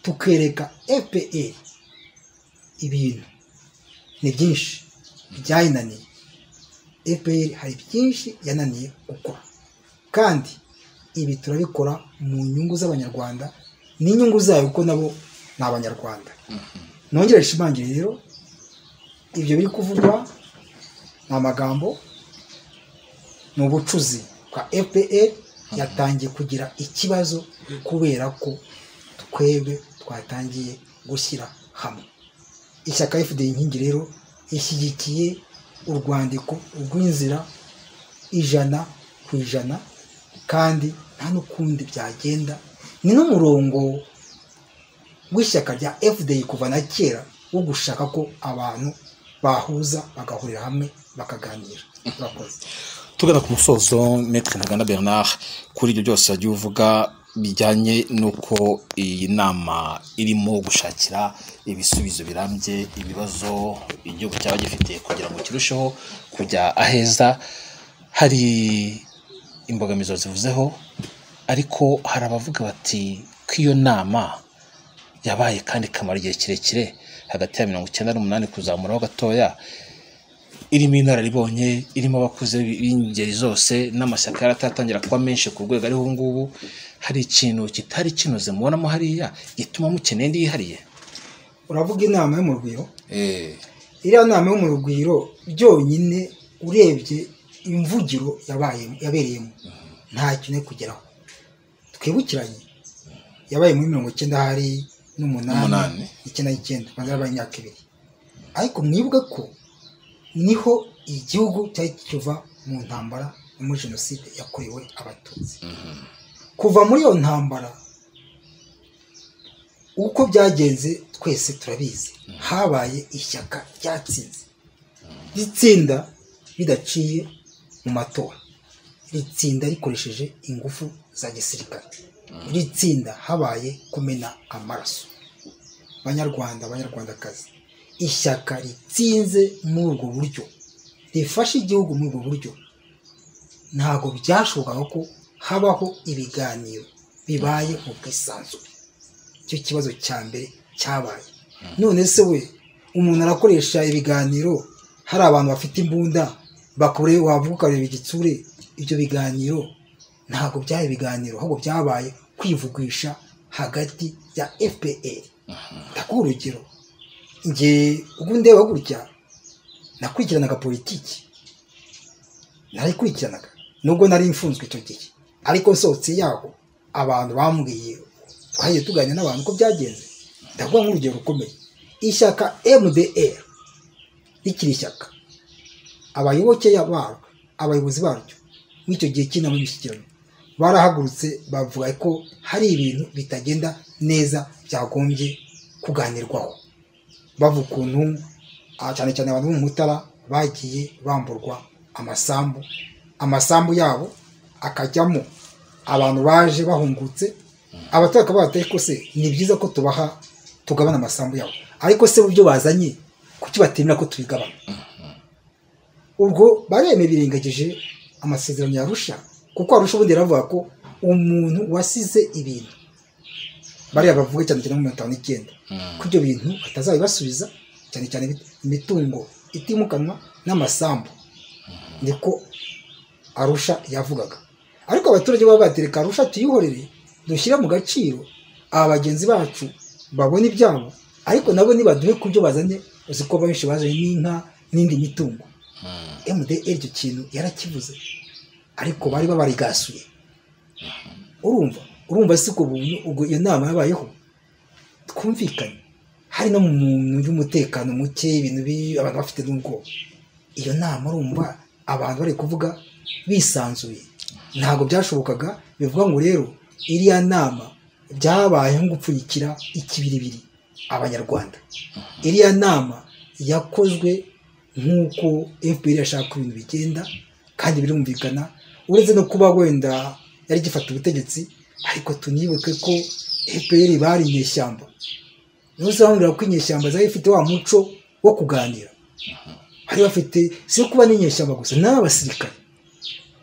tukereka FPR ibintu ni byinshi byayinaniye. FPR hari byinshi yananiye gukora, kandi ibi turabikora mu nyungu z'abanyarwanda n'inyungu zayo, kuko nabo ni abanyarwanda. Nongere nshimangire rero ibyo biri kuvugwa ni amagambo, ni ubucuzi bwa FPR yatangiye kugira ikibazo kubera ko twebwe twatangiye gushyira hamwe. Ishyaka FDI inkingi rero ishyigikiye urwandiko rw'inzira 100%, kandi nta n'ukundi byagenda. Ni n'umurongo w'ishyaka rya FDI kuva na kera wo gushaka ko abantu bahuza bagahurira hamwe bakaganira. Urakoze. Tugana ku musozo, Maître Ntaganda Bernard, kuri ibyo byose wagiye uvuga bijyanye n'uko iyi nama irimo gushakira ibisubizo birambye ibibazo igihugu cyaba gifite kugira ngo kirusheho kujya aheza, hari imbogamizo zivuzeho, ariko hari abavuga bati ko iyo nama yabaye kandi ikamara igihe kirekire hagati ya 98 kuzamuraho gatoya, irimo inararibonye, irimo abakuze b'ingeri zose, n'amashyaka yaratatangira kuba menshi ku rwego ariho ubu ngubu, hari ikintu kitari kinoze mubonamo hariya gituma mukeneye indi yihariye? Uravuga inama yo mu Rugwiro? Iriya nama yo mu Rugwiro byonyine urebye imvugiro yabereyemo nta kintu kugeraho. Twibukiranye yabaye muri 1998 1999 maze yabaye imyaka 2, ariko mwibuke ko niho igihugu cyari kiva mu ntambara yo muri jenoside yakorewe abatutsi. Kuva muri iyo ntambara uko byagenze twese turabizi, habaye ishyaka ryatsinze, ritsinda bidaciye mu matora, ritsinda rikoresheje ingufu za gisirikare, ritsinda habaye kumena amaraso. Banyarwandakazi, ishyaka ritsinze muri ubwo buryo, rifashe igihugu muri ubwo buryo, ntabwo byashobokaga ko habaho ibiganiro bibaye mu bwisanzure. Icyo kibazo cya mbere cyabaye. None se we umuntu arakoresha ibiganiro, hari abantu bafite imbunda bakore wavuga ukareba igitsure, ibyo biganiro ntabwo byari ibiganiro, ahubwo byabaye kwivugisha hagati ya FPR. Ndakuha urugero, njye ubwo ndeba gutya nakurikiranaga politiki, narikurikiranaga nubwo nari mfunzwe icyo gihe, ariko nsohotse yaho abantu bambwiye twagiye tuganira n'abantu ko byagenze. Ndavuga nk'urugero rukomeye, ishyaka MDR rikiri ishyaka, abayoboke baryo, abayobozi baryo mw'icyo gihe cy'inama y'umushyikirano barahagurutse bavuga ko hari ibintu bitagenda neza byagombye kuganirwaho, bavuga ukuntu cyane cyane abantu bo mu Mutara bagiye bamburwa amasambu yabo akajyamo abantu baje bahungutse. Abaturage batari ko se ni byiza ko tugabana amasambu yabo, ariko se buryo bazanye kuki batemera ko tubigabana? Ubwo bareme birengagije amasezerano ya Arusha, kuko Arusha ubundi yaravuga ko umuntu wasize ibintu bariya bavuga cyane cyane mu 1959 ko ibyo bintu batazabibasubiza, cyane cyane imitungo itimukanwa n'amasambu, niko Arusha yavugaga. Ariko abaturage baba batereka Arusha tuyihorere, dushyira mu gaciro aba bagenzi bacu babona ibyabo, ariko nabo nibaduhe ku byo bazanye. Uzi ko benshi bazanye n'inka n'indi mitungo. MDR icyo kintu yarakivuze, ariko bari babarigasuye. Urumva si ko ubwo iyo nama yabayeho twumvikanye, hari no mu y'umutekano muke, ibintu abantu bafite n'ubwoba. Iyo nama urumva abantu bari kuvuga bisanzuye, ntabwo byashobokaga. Bivuga ngo rero iriya nama byabayeho gupfunyikira ikibiribiri abanyarwanda. Iriya nama yakozwe nk'uko FPR yashaka ibintu bigenda, kandi birumvikana. Uretse no kuba wenda yari gifata ubutegetsi, ariko tunibuke ko FPR bari inyeshyamba. Ntuzabambira ko inyeshyamba zari ifite wa muco wo kuganira, bari bafite si kuba n'inyeshyamba gusa, n'abasirikare.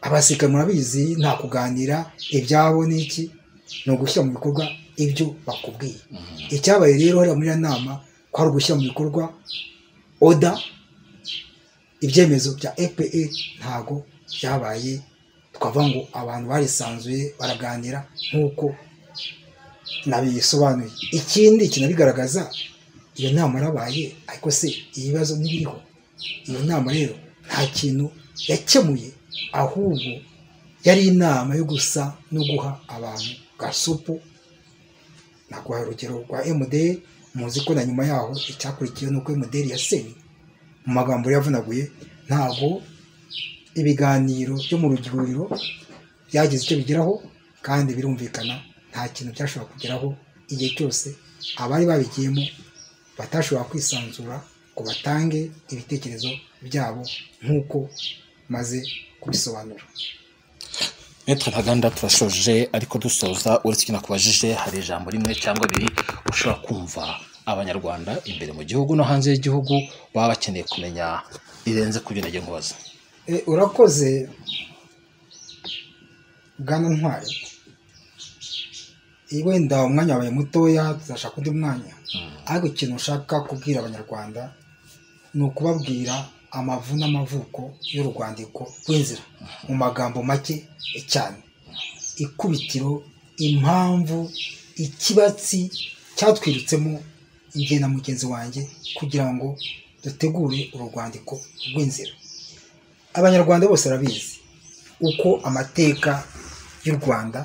Abasirikare murabizi nta kuganira ibyabo n'iki, no gushyira mu bikorwa ibyo bakubwiye. Icyabaye rero hariya muri ya nama kwari gushyira mu bikorwa oda, ibyemezo bya FPR ntago byabaye. Twavuga ngo abantu barisanzuye baraganira nk'uko nabisobanuye. Ikindi kinabigaragaza, iyo nama yarabaye, ariko se ibibazo ntibiriho. Iyo nama rero nta kintu yakemuye, ahubwo yari inama yo gusa no guha abantu gasupu. Naguha urugero rwa MDR, muzi ko na nyuma yaho icyakurikiye nuko MDR yasenye. Mu magambo yavunaguye, ntabwo ibiganiro byo mu rugwiro byagize icyo bigeraho, kandi birumvikana nta kintu cyashobora kugeraho igihe cyose abari babigiyemo batashobora kwisanzura ngo batange ibitekerezo byabo nk'uko maze kubisobanura. Maître Ntaganda, turashoje, ariko dusoza uretse ikintu nakubajije, hari ijambo rimwe cyangwa abiri ushobora kumva abanyarwanda imbere mu gihugu no hanze y'igihugu baba bakeneye kumenya rirenze ku byo nagiye nkubaza? Urakoze Bwana Ntwari. Wenda umwanya wabaye mutoya, tuzashaka undi mwanya. Ariko ikintu ushaka kubwira abanyarwanda ni ukubabwira amavu n'amavuko y'urwandiko rw'inzira mu magambo make cyane. Ikubitiro, impamvu, ikibatsi cyatwirutsemo njye na mugenzi wanjye kugira ngo dutegure urwandiko rw'inzira. Abanyarwanda bose barabizi uko amateka y'u Rwanda,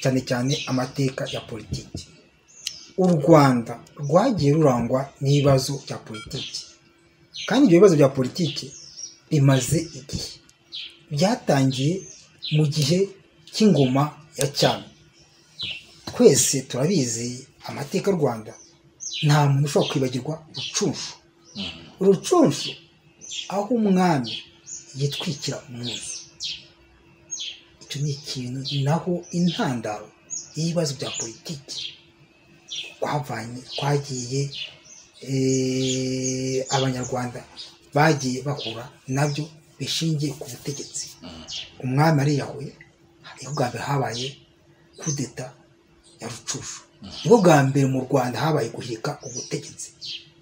cyane cyane amateka ya politiki, u Rwanda rwagiye rurangwa n'ibibazo bya politiki, kandi ibyo bibazo bya politiki bimaze igihe. Byatangiye mu gihe cy'ingoma ya cyami. Twese turabizi amateka y'u Rwanda, nta muntu ushobora kwibagirwa Rucunshu, aho umwami yitwikira umwezi. Icyo ni ikintu, naho intandaro y'ibibazo bya politiki twagiye abanyarwanda bagiye bahura nabyo bishingiye ku butegetsi. Umwami ariyahuye, niho bwa mbere habaye kudeta ya Rucunshu, niho bwa mbere mu Rwanda habaye guhirika ubutegetsi.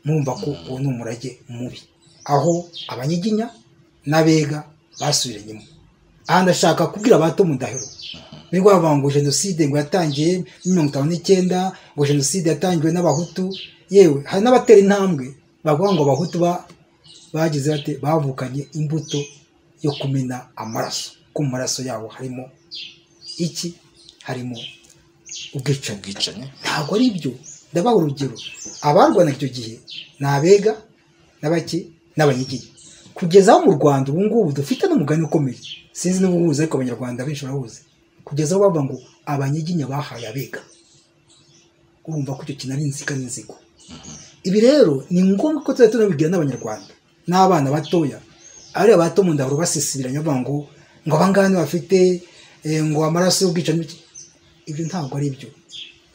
Mwumva ko uwo ni umurage mubi, aho abanyiginya n'abega basubiranyemo. Aha ndashaka kubwira abato mu Ndahiro nibwo bavuga ngo jenoside ngo yatangiye muri 1959, ngo jenoside yatangiwe n'abahutu. Yewe hari n'abatera intambwe bavuga ngo abahutu bagize bate, bavukanye imbuto yo kumena amaraso, ko mu maraso yabo harimo iki, harimo ubwicanyi. Ntabwo ari byo. Ndabaha urugero, abarwana icyo gihe ni abega n'abanyiginya. Kugeza aho mu Rwanda ubu ngubu dufite n'umugani ukomeye, sinzi niba uwuzi ariko abanyarwanda benshi barawuzi, kugeza aho bavuga ngo abanyiginya bahaye abega. Urumva ko icyo kintu ari inzika n'inzigo. Ibi rero ni ngombwa ko tuzajya tunabibwira n'abanyarwanda n'abana batoya, ari abato mu ndahuro basisibiranya bavuga ngo abangani bafite ngo amaraso y'ubwicanyi. Ibyo ntabwo ari byo.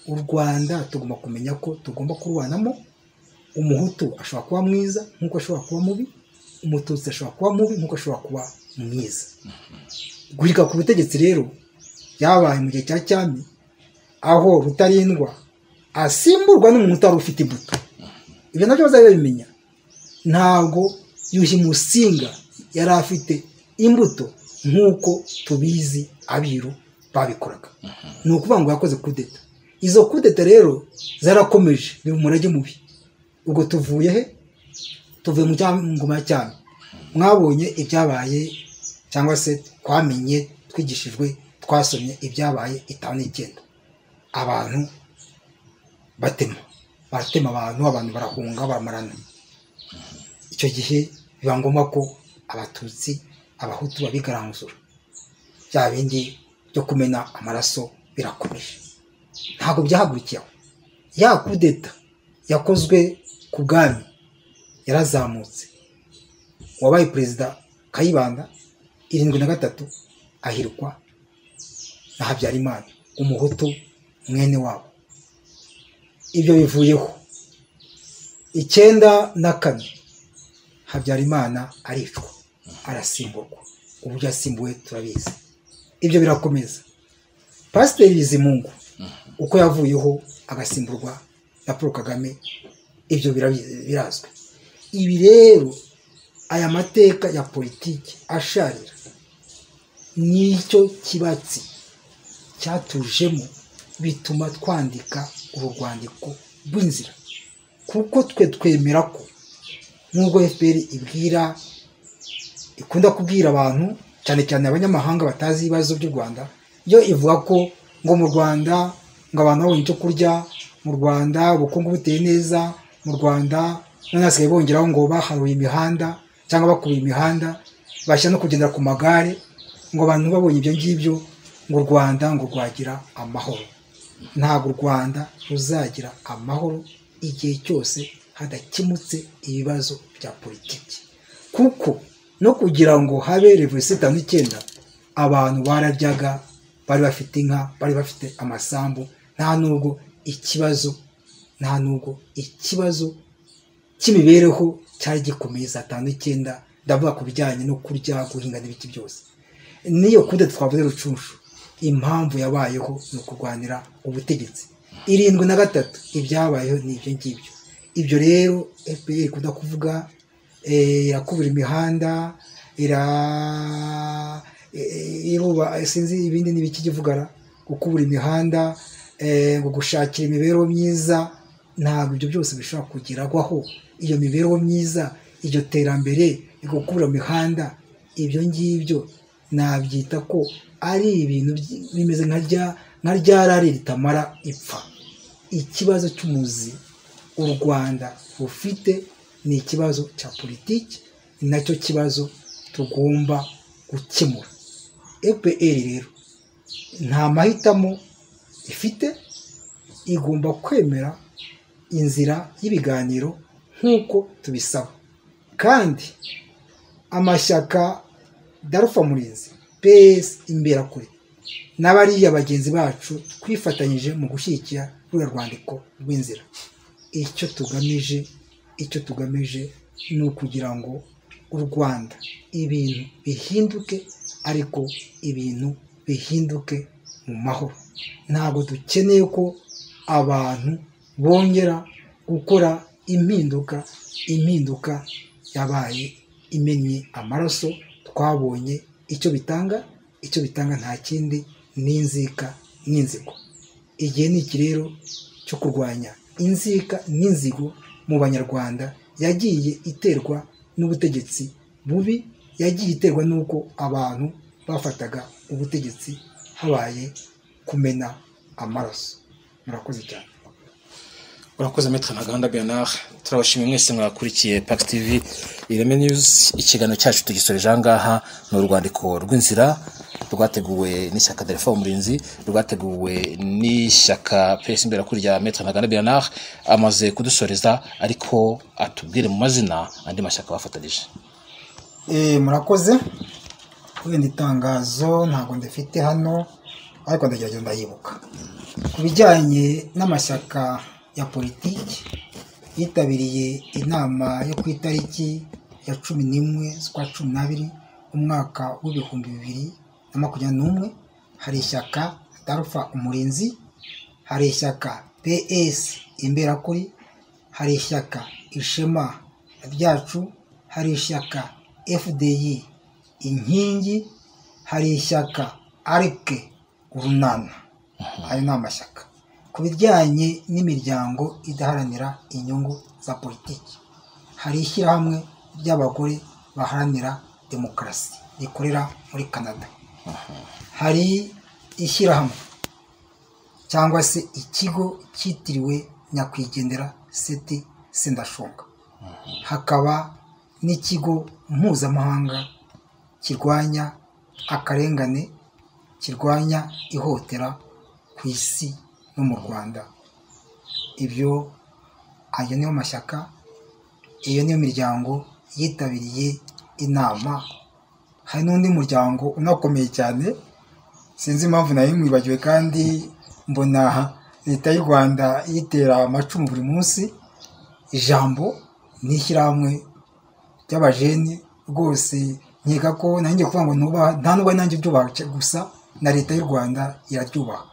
U Rwanda tugomba kumenya ko tugomba kurwanamo. Umuhutu ashobora kuba mwiza nk'uko ashobora kuba mubi, umututsi ashobora kuba mubi nk'uko ashobora kuba mwiza. Guhirika ku butegetsi rero byabaye mu gihe cya cyami, aho Rutarindwa asimburwa n'umuntu utari ufite imbuto. Ibyo nabyo bazajya babimenya. Ntabwo Yuhi Musinga yari afite imbuto nk'uko tubizi abiru babikoraga. Ni ukuvuga ngo yakoze kudeta. Izo kudeta rero zarakomeje, ni umurage mubi. Ubwo tuvuye he? Tuvuye mu ngoma ya cyami. Mwabonye ibyabaye, cyangwa se twamenye, twigishijwe, twasomye ibyabaye 59. Abantu baratema abantu barahunga baramarana. Icyo gihe biba ngombwa ko abatutsi abahutu babigaranzura. Bya bindi byo kumena amaraso birakomeje. Ntabwo byahagurukiye aho. Ya kudeta yakozwe ku bwami yarazamutse. Wabaye perezida Kayibanda 73 ahirwa na Habyarimana, umuhutu mwene wabo. Ibyo bivuyeho 94 Habyarimana aricwa, arasimburwa. Uburyo yasimbuwe turabizi. Ibyo birakomeza. Pasiteri Bizimungu uko yavuyeho agasimburwa na Paul Kagame, ibyo birazwi. Ibi rero aya mateka ya politiki asharira nicyo kibatsi cyatujemo, bituma twandika urwandiko rw'inzira, kuko twe twemera ko nubwo FPR ikunda kubwira abantu, cyane cyane abanyamahanga batazi ibibazo by'u Rwanda, yo ivuga ko ngo mu Rwanda ngo abantu babonye icyo kurya, mu Rwanda ubukungu buteye neza, mu Rwanda none hasigaye bongeraho ngo baharuye imihanda cyangwa bakubiye imihanda, bashyira no kugendera ku magare, ngo abantu babonye ibyo ngibyo ngo u Rwanda ngo rwagira amahoro. Ntabwo u Rwanda ruzagira amahoro igihe cyose hadakemutse ibibazo bya politiki, kuko no kugira ngo habe revolution 59 abantu bararyaga, bari bafite inka, bari bafite amasambu. Nta nubwo ikibazo cy'imibereho cyari gikomeye za 59. Ndavuga ku bijyanye no kurya, guhinga n'ibiki byose. Niyo kudeta twavuze Rucunshu, impamvu yabayeho ni ukurwanira ubutegetsi. 73 ibyabayeho ni ibyo ngibyo. Ibyo rero FPR ikunda kuvuga, irakubura imihanda, iruba sinzi ibindi n'ibiki kivugara, gukubura imihanda, ngo gushakira imibereho myiza. Ntabwo ibyo byose bishobora kugerwaho. Iyo mibereho myiza, iryo terambere, gukubura imihanda, ibyo ngibyo nabyita ko ari ibintu bimeze nka ryarari ritamara ipfa. Ikibazo cy'umuzi u Rwanda rufite ni ikibazo cya politiki, ni nacyo kibazo tugomba gukemura. FPR rero nta mahitamo ifite, igomba kwemera inzira y'ibiganiro nk'uko tubisaba. Kandi amashyaka Darufa Murinzi, PS Imberakuri n'abariya bagenzi bacu twifatanyije mu gushyigikira ruriya rwandiko rw'inzira. Icyo tugamije ni ukugira ngo u Rwanda ibintu bihinduke, ariko ibintu bihinduke mu mahoro. Ntabwo dukeneye ko abantu bongera gukora impinduka yabaye imennye amaraso. Twabonye icyo bitanga nta kindi ni inzika n'inzigo. Igihe ni iki rero cyo kurwanya inzika n'inzigo mu banyarwanda yagiye iterwa n'ubutegetsi bubi, yagiye iterwa n'uko abantu bafataga ubutegetsi habaye kumena amaraso. Murakoze cyane. urakoze Maître Ntaganda Bernard. Turabashimiye mwese mwakurikiye Pax TV Ireme News. Ikiganiro cyacu tugisoreje ahangaha ni urwandiko rw'inzira rwateguwe n'ishyaka Delphin Umurinzi, rwateguwe n'ishyaka PS Imberakuri rya Maître Ntaganda Bernard. Amaze kudusoreza ariko atubwire mu mazina andi mashyaka bafatanyije. Murakoze. Wenda itangazo ntabwo ndafite hano ariko ndagerageza ndayibuka. Ku bijyanye n'amashyaka ya politiki yitabiriye inama yo ku itariki ya 11 z'ukwa 12 umwaka w'ibihumbi 2021, hari ishyaka Delphin Umurinzi, hari ishyaka PS Imberakuri, hari ishyaka Ishema Ryacu, hari ishyaka FDI Inkingi, hari ishyaka Arike Urunana. Ayo ni amashyaka. Ku bijyanye n'imiryango idaharanira inyungu za politiki, hari ishyirahamwe ry'abagore baharanira demokarasi rikorera muri Canada, hari ishyirahamwe cyangwa se ikigo cyitiriwe nyakwigendera Seti Sendashonga, hakaba n'ikigo mpuzamahanga kirwanya akarengane, kirwanya ihotera ku isi no mu Rwanda. Ayo niyo mashyaka, iyo niyo miryango yitabiriye inama. Hari n'undi muryango unakomeye cyane, sinzi impamvu nayo mwibagiwe, kandi mbona leta y'u Rwanda yitera amacumu buri munsi. Ijambo ni ishyirahamwe ry'abajeni rwose, nkeka ko nanjye kuvuga ngo nta nubwo nanjye byubaha gusa, na leta y'u Rwanda iraryubaha.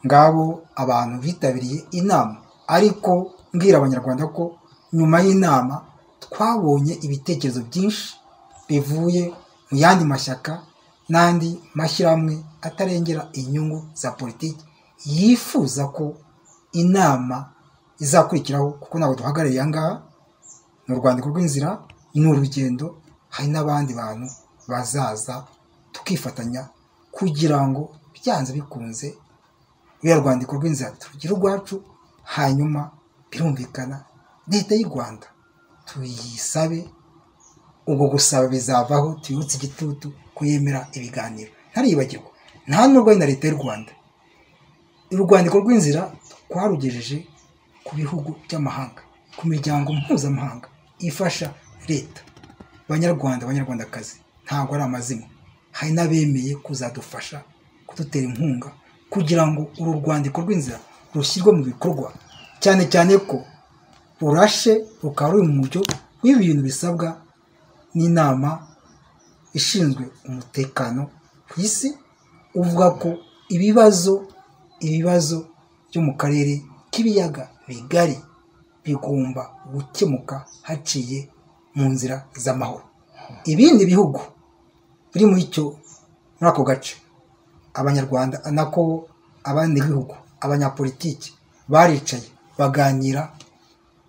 Ngabo abantu bitabiriye inama, ariko mbwira abanyarwanda ko nyuma y'inama twabonye ibitekerezo byinshi bivuye mu yandi mashyaka n'andi mashyirahamwe atarengera inyungu za politiki, yifuza ko inama izakurikiraho, kuko ntabwo duhagarariye ahangaha, mu rwandiko rw'inzira ni urugendo, hari n'abandi bantu bazaza tukifatanya kugira ngo byanze bikunze ruriya rwandiko rw'inzira turugire urwacu. Hanyuma birumvikana leta y'u Rwanda tuyisabe, ubwo gusaba bizavaho, tuyibutse igitutu kuyemera ibiganiro. Ntaribagirwa, nta nubwo na leta y'u Rwanda, urwandiko rw'inzira twarugejeje ku bihugu by'amahanga, ku miryango mpuzamahanga ifasha leta. Banyarwanda, banyarwandakazi, ntabwo ari amazimwe, hari n'abemeye kuzadufasha kudutera inkunga kugira ngo uru rwandiko rw'inzira rushyirwe mu bikorwa, cyane cyane ko rurashe, rukaba ruri mu mujyo w'ibintu bisabwa n'inama ishinzwe umutekano ku isi, uvuga ko ibibazo byo mu karere k'ibiyaga bigari bigomba gukemuka haciye mu nzira z'amahoro. Ibindi bihugu biri muri ako gace, abanyarwanda nako abandi bihugu, abanyapolitiki baricaye baganira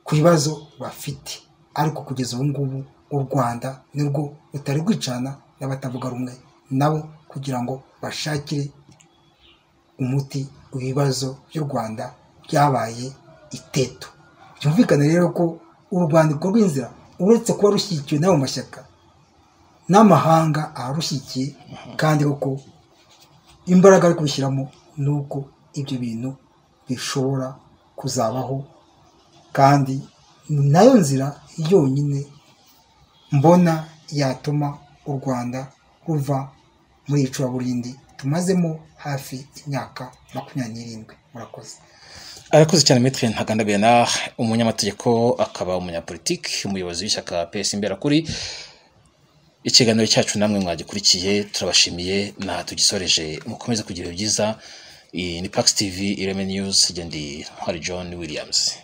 ku bibazo bafite, ariko kugeza ubu ngubu u Rwanda nirwo rutari rwicana n'abatavuga rumwe nabo kugira ngo bashakire umuti ibibazo by'u Rwanda byabaye iteto. Byumvikane rero ko urwandiko rw'inzira uretse kuba rushyigikiwe n'ayo mashyaka, n'amahanga arushyigikiye, kandi koko imbaraga ari kubishyiramo nuko ibyo bintu bishobora kuzabaho, kandi nayo nzira yonyine mbona yatuma u Rwanda ruva muri icuraburindi tumazemo hafi imyaka 27. Murakoze. Arakoze cyane Maître Ntaganda Bernard, umunyamategeko akaba umunyapolitiki, umuyobozi w'ishyaka PS Imberakuri. Ikiganiro cyacu namwe mwagikurikiye, turabashimiye na tugisoreje. Mukomeze kugira byiza. Ni Pax TV Ireme News, ndi Hari John Williams.